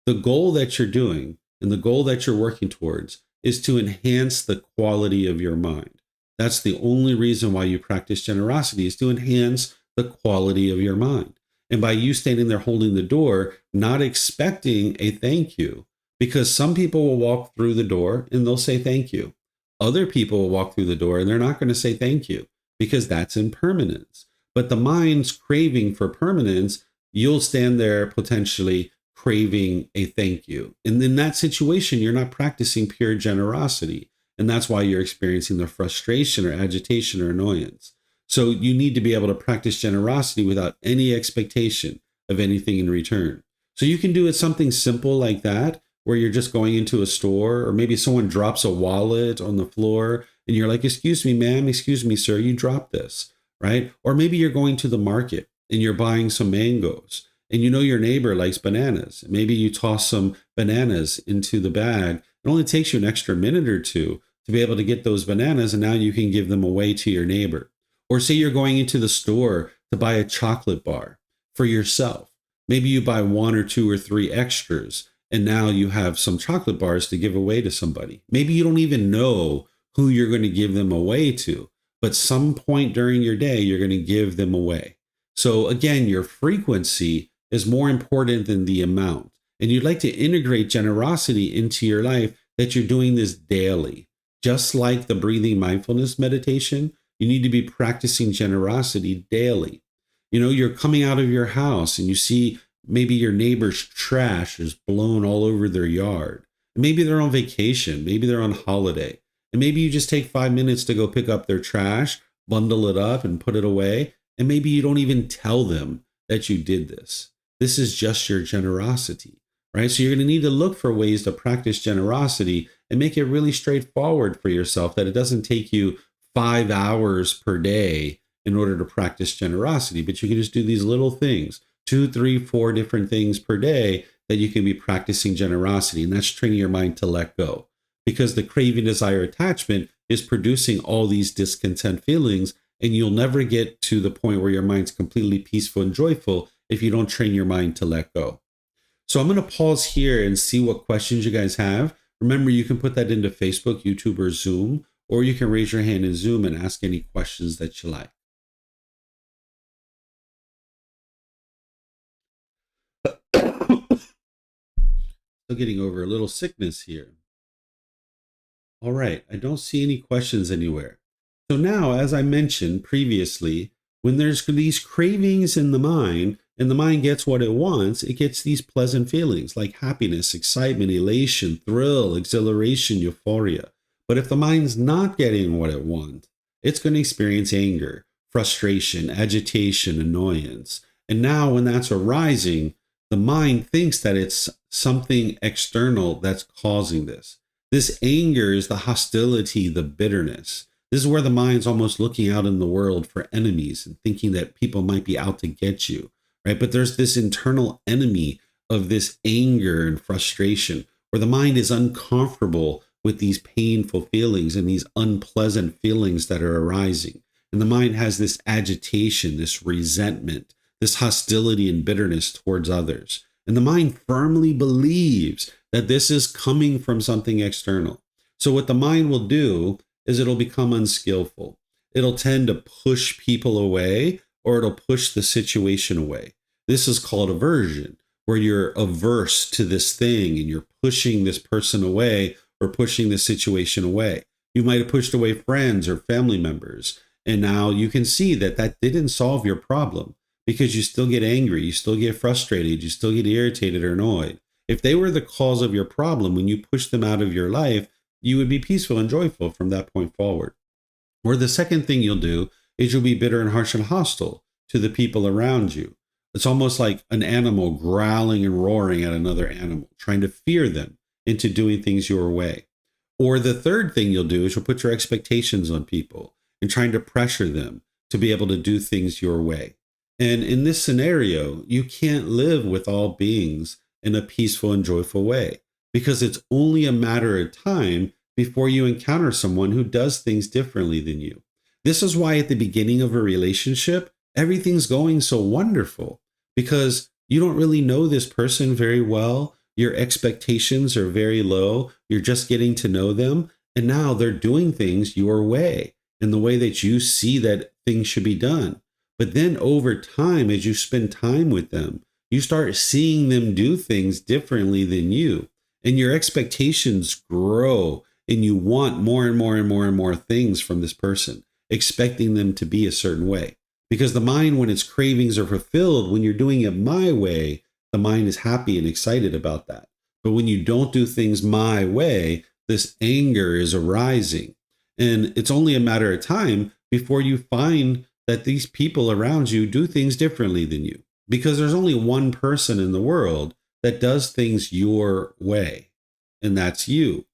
S1: The goal that you're doing and the goal that you're working towards is to enhance the quality of your mind. That's the only reason why you practice generosity, is to enhance the quality of your mind. And by you standing there holding the door, not expecting a thank you, because some people will walk through the door and they'll say thank you. Other people will walk through the door and they're not going to say thank you, because that's impermanence. But the mind's craving for permanence, you'll stand there potentially craving a thank you. And in that situation, you're not practicing pure generosity. And that's why you're experiencing the frustration or agitation or annoyance. So you need to be able to practice generosity without any expectation of anything in return. So you can do it something simple like that, where you're just going into a store, or maybe someone drops a wallet on the floor and you're like, excuse me, ma'am, excuse me, sir, you dropped this, right? Or maybe you're going to the market and you're buying some mangoes and you know your neighbor likes bananas. Maybe you toss some bananas into the bag. It only takes you an extra minute or two to be able to get those bananas, and now you can give them away to your neighbor. Or say you're going into the store to buy a chocolate bar for yourself. Maybe you buy 1 or 2 or 3 extras, and now you have some chocolate bars to give away to somebody. Maybe you don't even know who you're going to give them away to, but some point during your day, you're going to give them away. So again, your frequency is more important than the amount. And you'd like to integrate generosity into your life, that you're doing this daily. Just like the breathing mindfulness meditation, you need to be practicing generosity daily. You know, you're coming out of your house and you see maybe your neighbor's trash is blown all over their yard. Maybe they're on vacation. Maybe they're on holiday. And maybe you just take 5 minutes to go pick up their trash, bundle it up and put it away. And maybe you don't even tell them that you did this. This is just your generosity, right? So you're going to need to look for ways to practice generosity and make it really straightforward for yourself, that it doesn't take you 5 hours per day in order to practice generosity, but you can just do these little things, 2, 3, 4 different things per day that you can be practicing generosity. And that's training your mind to let go, because the craving, desire, attachment is producing all these discontent feelings. And you'll never get to the point where your mind's completely peaceful and joyful if you don't train your mind to let go. So I'm going to pause here and see what questions you guys have. Remember, you can put that into Facebook, YouTube, or Zoom, or you can raise your hand in Zoom and ask any questions that you like. Still getting over a little sickness here. All right, I don't see any questions anywhere. So now, as I mentioned previously, when there's these cravings in the mind and the mind gets what it wants, it gets these pleasant feelings like happiness, excitement, elation, thrill, exhilaration, euphoria. But if the mind's not getting what it wants, it's going to experience anger, frustration, agitation, annoyance. And now when that's arising, the mind thinks that it's something external that's causing this. This anger is the hostility, the bitterness. This is where the mind's almost looking out in the world for enemies and thinking that people might be out to get you, right? But there's this internal enemy of this anger and frustration where the mind is uncomfortable with these painful feelings and these unpleasant feelings that are arising. And the mind has this agitation, this resentment, this hostility and bitterness towards others. And the mind firmly believes that this is coming from something external. So what the mind will do is it'll become unskillful. It'll tend to push people away, or it'll push the situation away. This is called aversion, where you're averse to this thing and you're pushing this person away or pushing the situation away. You might have pushed away friends or family members, and now you can see that that didn't solve your problem because you still get angry, you still get frustrated, you still get irritated or annoyed. If they were the cause of your problem, when you push them out of your life, you would be peaceful and joyful from that point forward. Or the second thing you'll do is you'll be bitter and harsh and hostile to the people around you. It's almost like an animal growling and roaring at another animal, trying to fear them into doing things your way. Or the third thing you'll do is you'll put your expectations on people and trying to pressure them to be able to do things your way. And in this scenario, you can't live with all beings in a peaceful and joyful way, because it's only a matter of time before you encounter someone who does things differently than you. This is why at the beginning of a relationship, everything's going so wonderful, because you don't really know this person very well. Your expectations are very low. You're just getting to know them. And now they're doing things your way, in the way that you see that things should be done. But then over time, as you spend time with them, you start seeing them do things differently than you. And your expectations grow, and you want more and more and more and more things from this person, expecting them to be a certain way. Because the mind, when its cravings are fulfilled, when you're doing it my way, the mind is happy and excited about that. But when you don't do things my way, this anger is arising. And it's only a matter of time before you find that these people around you do things differently than you. Because there's only one person in the world that does things your way, and that's you.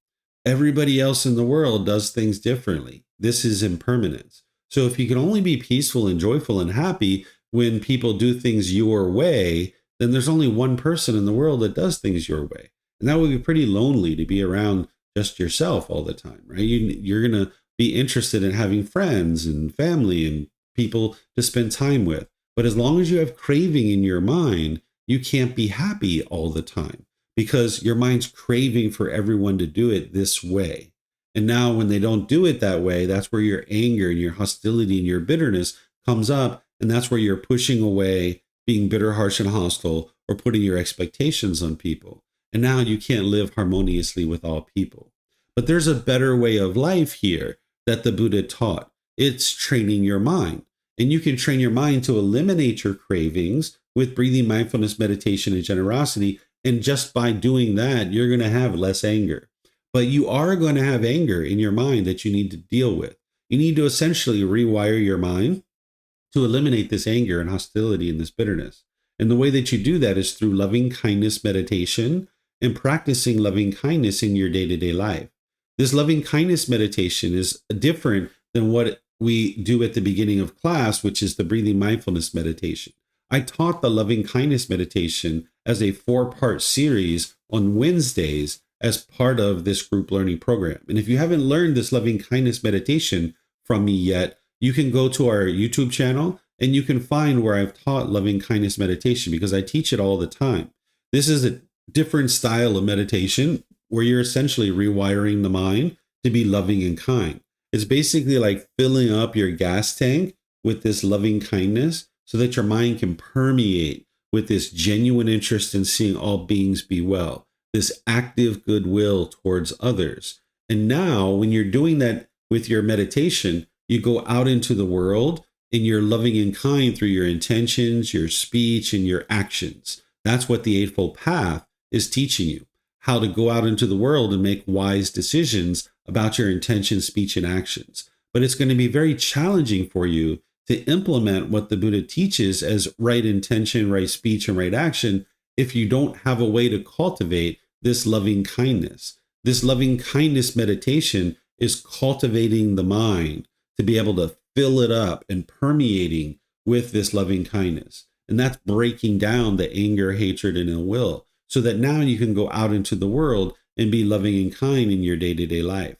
S1: Everybody else in the world does things differently. This is impermanence. So if you can only be peaceful and joyful and happy when people do things your way, then there's only one person in the world that does things your way. And that would be pretty lonely to be around just yourself all the time, right? You're going to be interested in having friends and family and people to spend time with. But as long as you have craving in your mind, you can't be happy all the time, because your mind's craving for everyone to do it this way. And now when they don't do it that way, that's where your anger and your hostility and your bitterness comes up. And that's where you're pushing away, being bitter, harsh, and hostile, or putting your expectations on people. And now you can't live harmoniously with all people. But there's a better way of life here that the Buddha taught. It's training your mind. And you can train your mind to eliminate your cravings with breathing, mindfulness, meditation, and generosity. And just by doing that, you're going to have less anger. But you are going to have anger in your mind that you need to deal with. You need to essentially rewire your mind to eliminate this anger and hostility and this bitterness. And the way that you do that is through loving kindness meditation and practicing loving kindness in your day-to-day life. This loving kindness meditation is different than what we do at the beginning of class, which is the breathing mindfulness meditation. I taught the loving kindness meditation as a 4-part series on Wednesdays as part of this group learning program. And if you haven't learned this loving kindness meditation from me yet, you can go to our YouTube channel and you can find where I've taught loving kindness meditation because I teach it all the time. This is a different style of meditation where you're essentially rewiring the mind to be loving and kind. It's basically like filling up your gas tank with this loving kindness so that your mind can permeate with this genuine interest in seeing all beings be well, this active goodwill towards others. And now, when you're doing that with your meditation, you go out into the world and you're loving and kind through your intentions, your speech, and your actions. That's what the Eightfold Path is teaching you, how to go out into the world and make wise decisions about your intentions, speech, and actions. But it's going to be very challenging for you to implement what the Buddha teaches as right intention, right speech, and right action if you don't have a way to cultivate this loving kindness. This loving kindness meditation is cultivating the mind to be able to fill it up and permeating with this loving kindness. And that's breaking down the anger, hatred, and ill will so that now you can go out into the world and be loving and kind in your day-to-day life.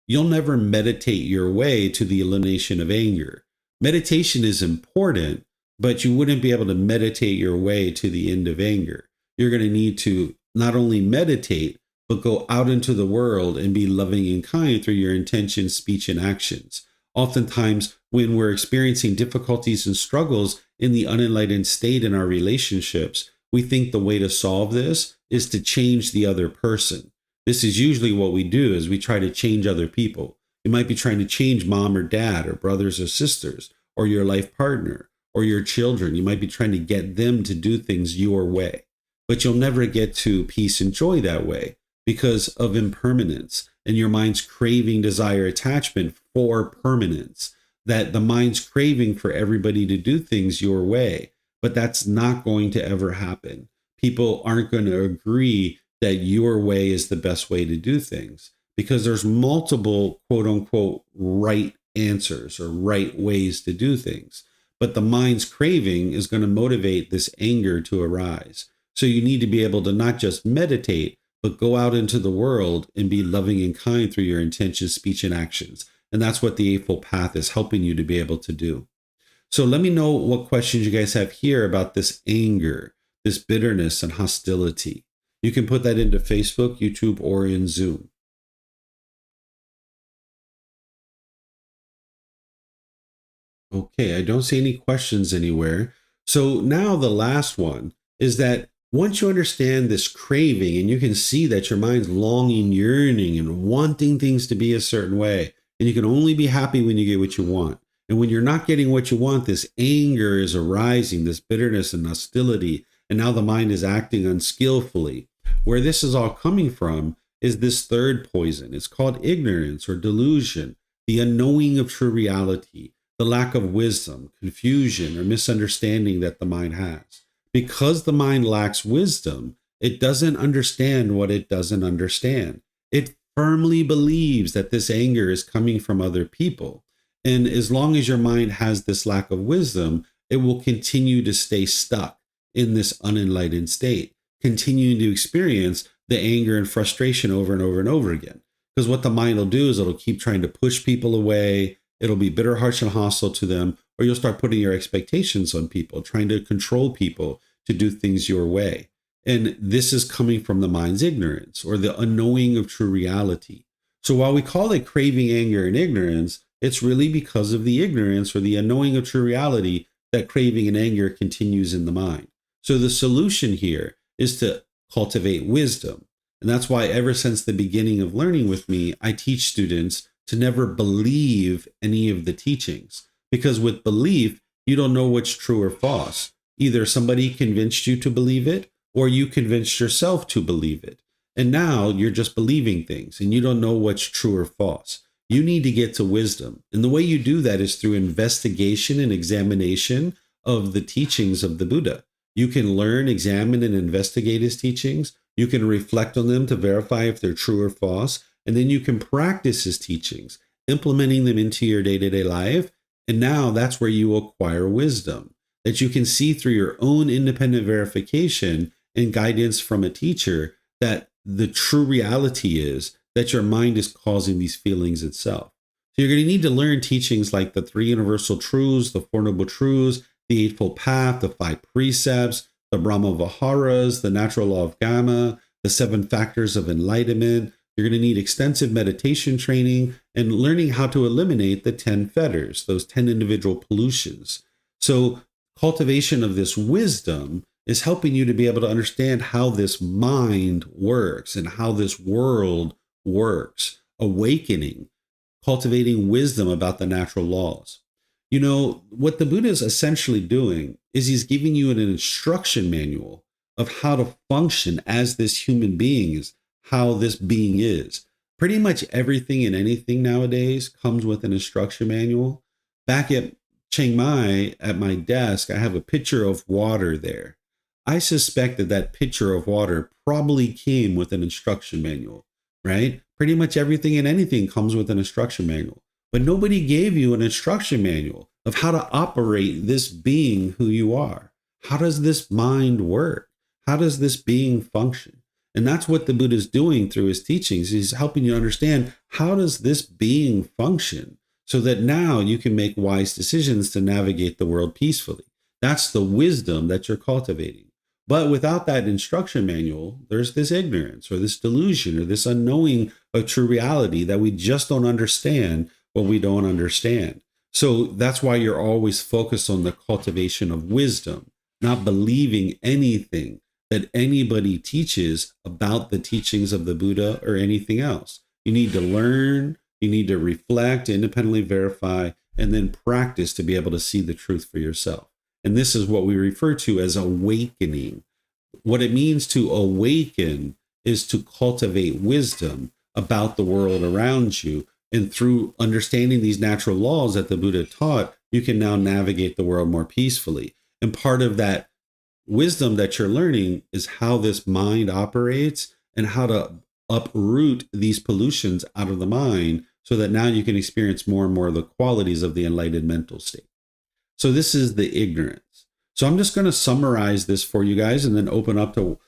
S1: You'll never meditate your way to the elimination of anger. Meditation is important, but you wouldn't be able to meditate your way to the end of anger. You're going to need to not only meditate, but go out into the world and be loving and kind through your intentions, speech, and actions. Oftentimes, when we're experiencing difficulties and struggles in the unenlightened state in our relationships, we think the way to solve this is to change the other person. This is usually what we do, is we try to change other people. You might be trying to change mom or dad or brothers or sisters or your life partner or your children. You might be trying to get them to do things your way, but you'll never get to peace and joy that way because of impermanence and your mind's craving, desire, attachment for permanence, that the mind's craving for everybody to do things your way, but that's not going to ever happen. People aren't going to agree that your way is the best way to do things because there's multiple quote unquote right answers or right ways to do things. But the mind's craving is going to motivate this anger to arise. So you need to be able to not just meditate, but go out into the world and be loving and kind through your intentions, speech, and actions. And that's what the Eightfold Path is helping you to be able to do. So let me know what questions you guys have here about this anger, this bitterness and hostility. You can put that into Facebook, YouTube, or in Zoom. Okay, I don't see any questions anywhere. So now the last one is that once you understand this craving and you can see that your mind's longing, yearning, and wanting things to be a certain way, and you can only be happy when you get what you want. And when you're not getting what you want, this anger is arising, this bitterness and hostility, and now the mind is acting unskillfully. Where this is all coming from is this third poison. It's called ignorance or delusion, the unknowing of true reality, the lack of wisdom, confusion, or misunderstanding that the mind has. Because the mind lacks wisdom, it doesn't understand what it doesn't understand. It firmly believes that this anger is coming from other people. And as long as your mind has this lack of wisdom, it will continue to stay stuck in this unenlightened state, continuing to experience the anger and frustration over and over and over again. Because what the mind will do is it'll keep trying to push people away. It'll be bitter, harsh, and hostile to them, or you'll start putting your expectations on people, trying to control people to do things your way. And this is coming from the mind's ignorance or the unknowing of true reality. So while we call it craving, anger, and ignorance, it's really because of the ignorance or the unknowing of true reality that craving and anger continues in the mind. So the solution here is to cultivate wisdom. And that's why ever since the beginning of learning with me, I teach students to never believe any of the teachings. Because with belief, you don't know what's true or false. Either somebody convinced you to believe it, or you convinced yourself to believe it. And now you're just believing things and you don't know what's true or false. You need to get to wisdom. And the way you do that is through investigation and examination of the teachings of the Buddha. You can learn, examine, and investigate his teachings. You can reflect on them to verify if they're true or false. And then you can practice his teachings, implementing them into your day-to-day life. And now that's where you acquire wisdom, that you can see through your own independent verification and guidance from a teacher that the true reality is that your mind is causing these feelings itself. So you're going to need to learn teachings like the Three Universal Truths, the Four Noble Truths, the Eightfold Path, the Five Precepts, the Brahma Viharas, the Natural Law of Gamma, the Seven Factors of Enlightenment. You're going to need extensive meditation training and learning how to eliminate the 10 fetters, those 10 individual pollutions. So cultivation of this wisdom is helping you to be able to understand how this mind works and how this world works. Awakening, cultivating wisdom about the natural laws. You know, what the Buddha is essentially doing is he's giving you an instruction manual of how to function as this human being is, how this being is. Pretty much everything and anything nowadays comes with an instruction manual. Back at Chiang Mai, at my desk, I have a pitcher of water there. I suspect that that pitcher of water probably came with an instruction manual, right? Pretty much everything and anything comes with an instruction manual. But nobody gave you an instruction manual of how to operate this being who you are. How does this mind work? How does this being function? And that's what the Buddha is doing through his teachings. He's helping you understand, how does this being function, so that now you can make wise decisions to navigate the world peacefully. That's the wisdom that you're cultivating. But without that instruction manual, there's this ignorance or this delusion or this unknowing of true reality that we just don't understand what we don't understand. So that's why you're always focused on the cultivation of wisdom, not believing anything that anybody teaches about the teachings of the Buddha or anything else. You need to learn, you need to reflect, independently verify, and then practice to be able to see the truth for yourself. And this is what we refer to as awakening. What it means to awaken is to cultivate wisdom about the world around you. And through understanding these natural laws that the Buddha taught, you can now navigate the world more peacefully. And part of that wisdom that you're learning is how this mind operates and how to uproot these pollutions out of the mind so that now you can experience more and more of the qualities of the enlightened mental state. So this is the ignorance. So I'm just going to summarize this for you guys and then open up to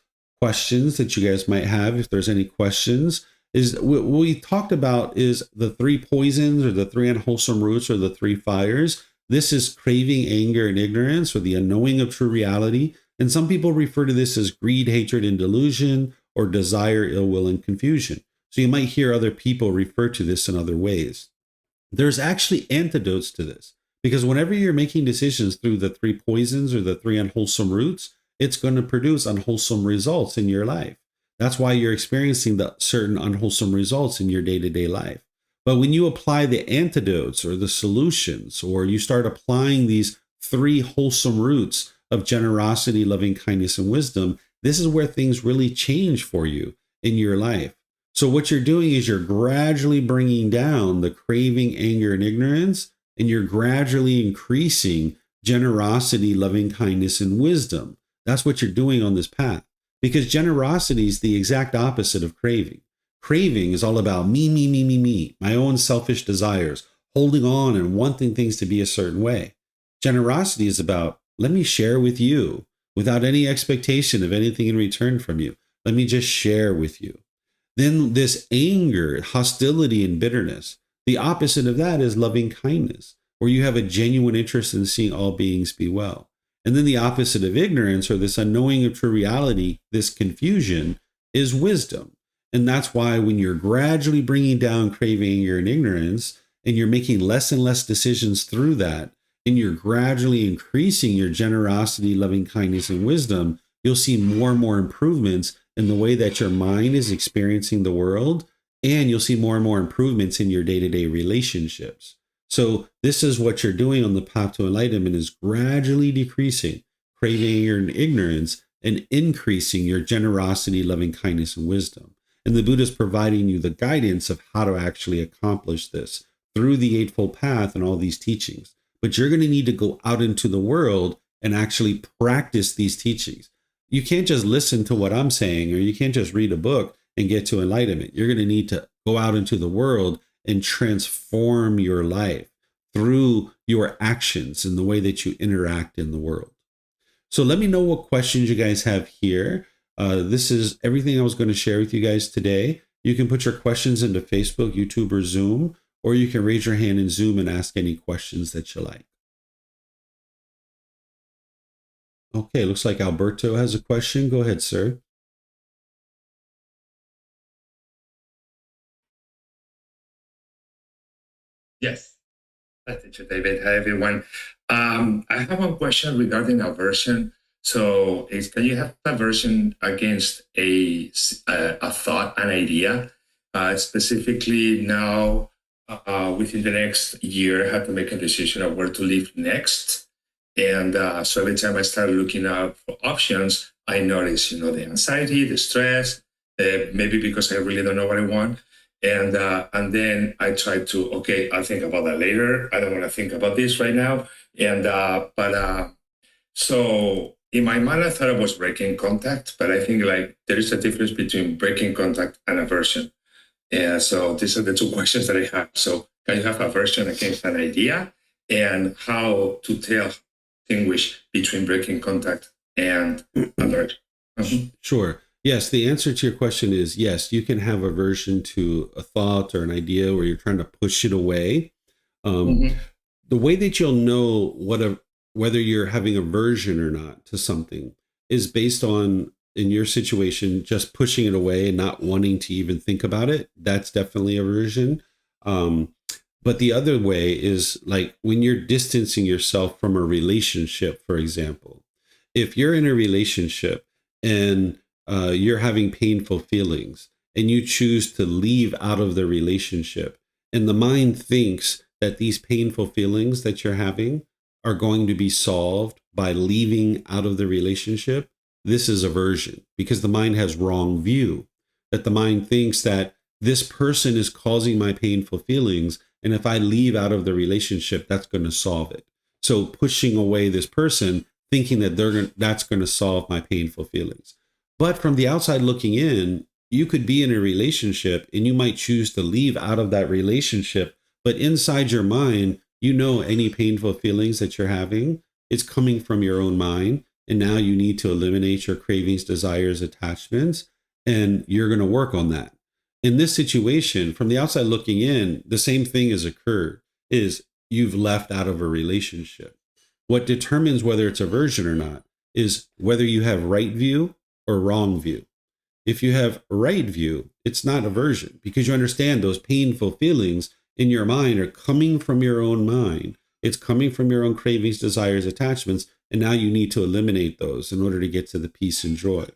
S1: questions that you guys might have. If there's any questions, is what we talked about is the three poisons or the three unwholesome roots or the three fires. This is craving, anger, and ignorance, or the unknowing of true reality. And some people refer to this as greed, hatred, and delusion, or desire, ill will, and confusion. So you might hear other people refer to this in other ways. There's actually antidotes to this, because whenever you're making decisions through the three poisons or the three unwholesome roots, it's going to produce unwholesome results in your life. That's why you're experiencing the certain unwholesome results in your day-to-day life. But when you apply the antidotes or the solutions, or you start applying these three wholesome roots of generosity, loving kindness, and wisdom, this is where things really change for you in your life. So what you're doing is you're gradually bringing down the craving, anger, and ignorance, and you're gradually increasing generosity, loving kindness, and wisdom. That's what you're doing on this path. Because generosity is the exact opposite of craving. Craving is all about me, my own selfish desires, holding on and wanting things to be a certain way. Generosity is about, let me share with you without any expectation of anything in return from you. Let me just share with you. Then this anger, hostility, and bitterness, the opposite of that is loving kindness, where you have a genuine interest in seeing all beings be well. And then the opposite of ignorance, or this unknowing of true reality, this confusion, is wisdom. And that's why when you're gradually bringing down craving, anger, and ignorance, and you're making less and less decisions through that, and you're gradually increasing your generosity, loving kindness, and wisdom, you'll see more and more improvements in the way that your mind is experiencing the world, and you'll see more and more improvements in your day-to-day relationships. So this is what you're doing on the path to enlightenment, is gradually decreasing craving, anger, and ignorance, and increasing your generosity, loving kindness, and wisdom. And the Buddha is providing you the guidance of how to actually accomplish this through the Eightfold Path and all these teachings. But you're going to need to go out into the world and actually practice these teachings. You can't just listen to what I'm saying, or you can't just read a book and get to enlightenment. You're going to need to go out into the world and transform your life through your actions and the way that you interact in the world. So let me know what questions you guys have here. This is everything I was going to share with you guys today. You can put your questions into Facebook, YouTube, or Zoom, or you can raise your hand in Zoom and ask any questions that you like. Okay, looks like Alberto has a question. Go ahead, sir.
S2: Yes. Hi, teacher David. Hi, everyone. I have a question regarding aversion. So, can you have aversion against a thought, an idea? Specifically, now, within the next year, I had to make a decision of where to live next. And so every time I start looking out for options, I notice, the anxiety, the stress, maybe because I really don't know what I want. And then I try to, okay, I'll think about that later. I don't want to think about this right now. So in my mind, I thought I was breaking contact, but I think like there is a difference between breaking contact and aversion. And so these are the two questions that I have. So can you have aversion against an idea, and how to distinguish between breaking contact and aversion?
S1: Sure. Yes, the answer to your question is yes, you can have aversion to a thought or an idea where you're trying to push it away. The way that you'll know whether you're having aversion or not to something is based on, in your situation, just pushing it away and not wanting to even think about it. That's definitely aversion. But the other way is like when you're distancing yourself from a relationship, for example. If you're in a relationship and you're having painful feelings and you choose to leave out of the relationship, and the mind thinks that these painful feelings that you're having are going to be solved by leaving out of the relationship, this is aversion, because the mind has wrong view, that the mind thinks that this person is causing my painful feelings, and if I leave out of the relationship, that's going to solve it. So pushing away this person, thinking that that's going to solve my painful feelings. But from the outside looking in, you could be in a relationship and you might choose to leave out of that relationship. But inside your mind, any painful feelings that you're having, it's coming from your own mind. And now you need to eliminate your cravings, desires, attachments, and you're going to work on that. In this situation, from the outside looking in, the same thing has occurred, is you've left out of a relationship. What determines whether it's aversion or not is whether you have right view or wrong view. If you have right view, it's not aversion, because you understand those painful feelings in your mind are coming from your own mind. It's coming from your own cravings, desires, attachments, and now you need to eliminate those in order to get to the peace and joy.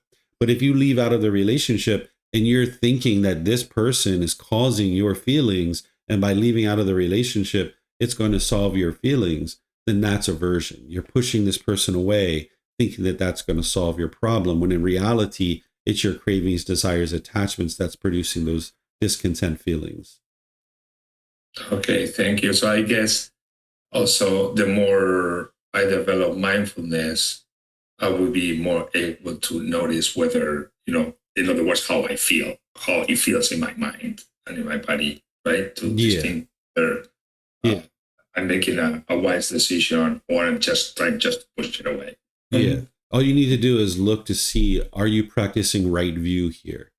S1: But if you leave out of the relationship and you're thinking that this person is causing your feelings, and by leaving out of the relationship, it's going to solve your feelings, then that's aversion. You're pushing this person away, thinking that that's going to solve your problem, when in reality, it's your cravings, desires, attachments that's producing those discontent feelings.
S2: Okay, thank you. So I guess also the more I develop mindfulness, I will be more able to notice whether, in other words, how I feel, how it feels in my mind and in my body, right? To distinguish whether I'm making a wise decision or I'm just trying to push it away.
S1: Yeah. All you need to do is look to see, are you practicing right view here?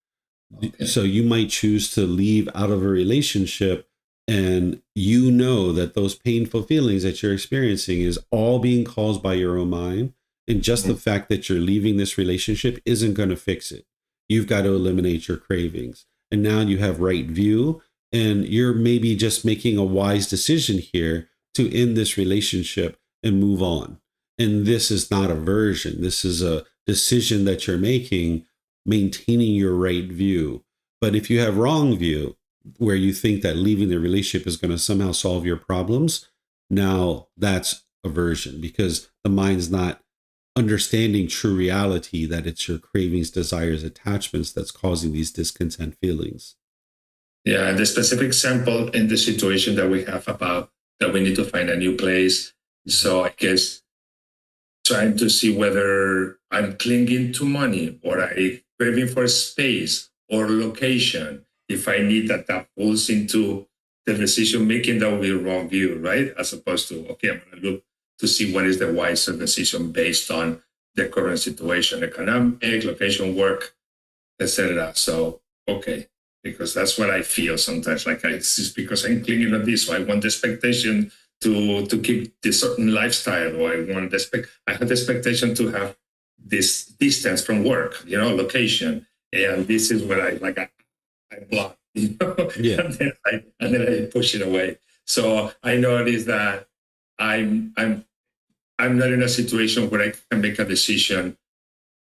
S1: Okay. So you might choose to leave out of a relationship, and that those painful feelings that you're experiencing is all being caused by your own mind. And just the fact that you're leaving this relationship isn't going to fix it. You've got to eliminate your cravings. And now you have right view, and you're maybe just making a wise decision here to end this relationship and move on. And this is not aversion. This is a decision that you're making, maintaining your right view. But if you have wrong view, where you think that leaving the relationship is going to somehow solve your problems, now that's aversion, because the mind's not understanding true reality, that it's your cravings, desires, attachments that's causing these discontent feelings.
S2: Yeah, and the specific example in the situation that we have about that we need to find a new place. So I guess trying to see whether I'm clinging to money or I craving for space or location. If I need that falls into the decision making, that will be a wrong view, right? As opposed to, okay, I'm going to look to see what is the wiser decision based on the current situation, economic, location, work, etc. So, okay, because that's what I feel sometimes. Like it's just because I'm clinging on this, so I want the expectation to keep this certain lifestyle, or I have the expectation to have this distance from work, location, and this is what I block,
S1: Yeah.
S2: and then I push it away. So I noticed that I'm not in a situation where I can make a decision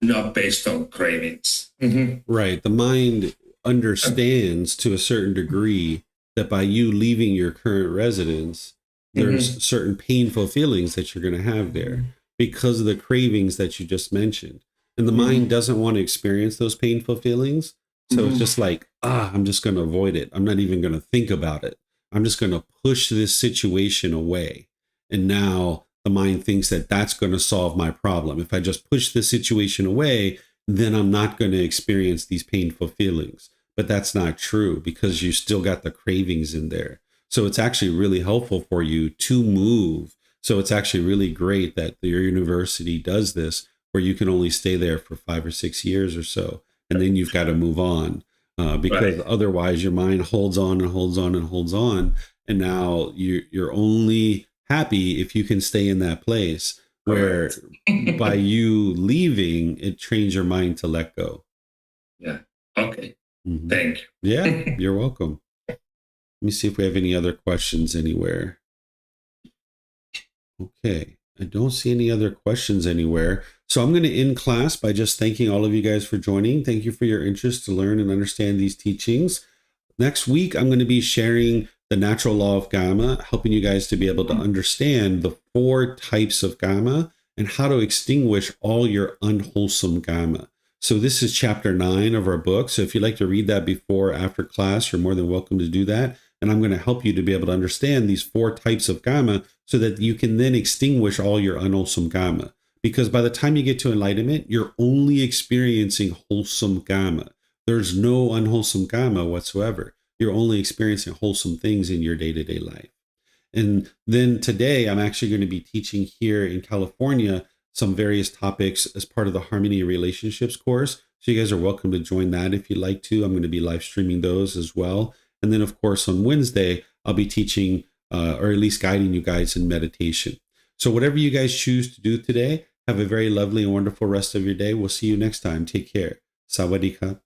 S2: not based on cravings. Mm-hmm.
S1: Right. The mind understands to a certain degree that by you leaving your current residence, there's certain painful feelings that you're going to have there because of the cravings that you just mentioned. And the mind doesn't want to experience those painful feelings. So it's just like, I'm just going to avoid it. I'm not even going to think about it. I'm just going to push this situation away. And now the mind thinks that that's going to solve my problem. If I just push the situation away, then I'm not going to experience these painful feelings. But that's not true because you still got the cravings in there. So it's actually really helpful for you to move. So it's actually really great that your university does this, where you can only stay there for 5 or 6 years or so. And then you've got to move on because otherwise your mind holds on and holds on and holds on. And now you're only happy if you can stay in that place where by you leaving, it trains your mind to let go.
S2: Yeah. Okay. Thank you.
S1: Yeah, you're welcome. Let me see if we have any other questions anywhere. Okay. I don't see any other questions anywhere. So I'm going to end class by just thanking all of you guys for joining. Thank you for your interest to learn and understand these teachings. Next week, I'm going to be sharing the natural law of Gama, helping you guys to be able to understand the 4 types of Gama and how to extinguish all your unwholesome Gama. So this is chapter 9 of our book. So if you'd like to read that before or after class, you're more than welcome to do that. And I'm going to help you to be able to understand these 4 types of Gama so that you can then extinguish all your unwholesome Gama. Because by the time you get to enlightenment, you're only experiencing wholesome Gama. There's no unwholesome Gama whatsoever. You're only experiencing wholesome things in your day-to-day life. And then today, I'm actually going to be teaching here in California some various topics as part of the Harmony Relationships course. So you guys are welcome to join that if you'd like to. I'm going to be live streaming those as well. And then, of course, on Wednesday, I'll be teaching or at least guiding you guys in meditation. So whatever you guys choose to do today, have a very lovely and wonderful rest of your day. We'll see you next time. Take care. Sawadee ka.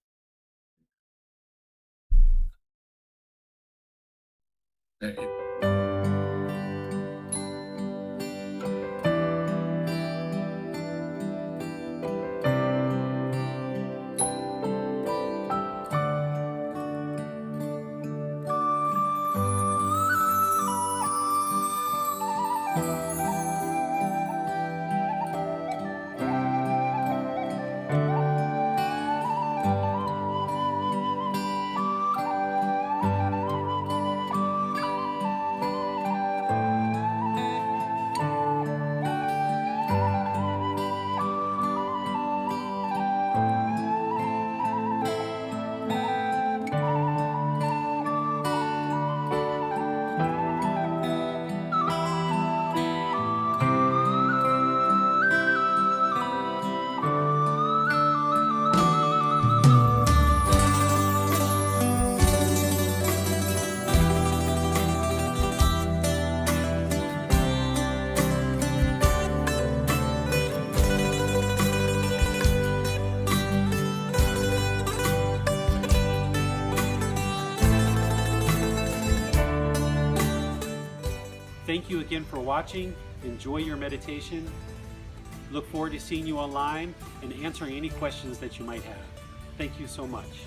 S3: Thank you again for watching. Enjoy your meditation. Look forward to seeing you online and answering any questions that you might have. Thank you so much.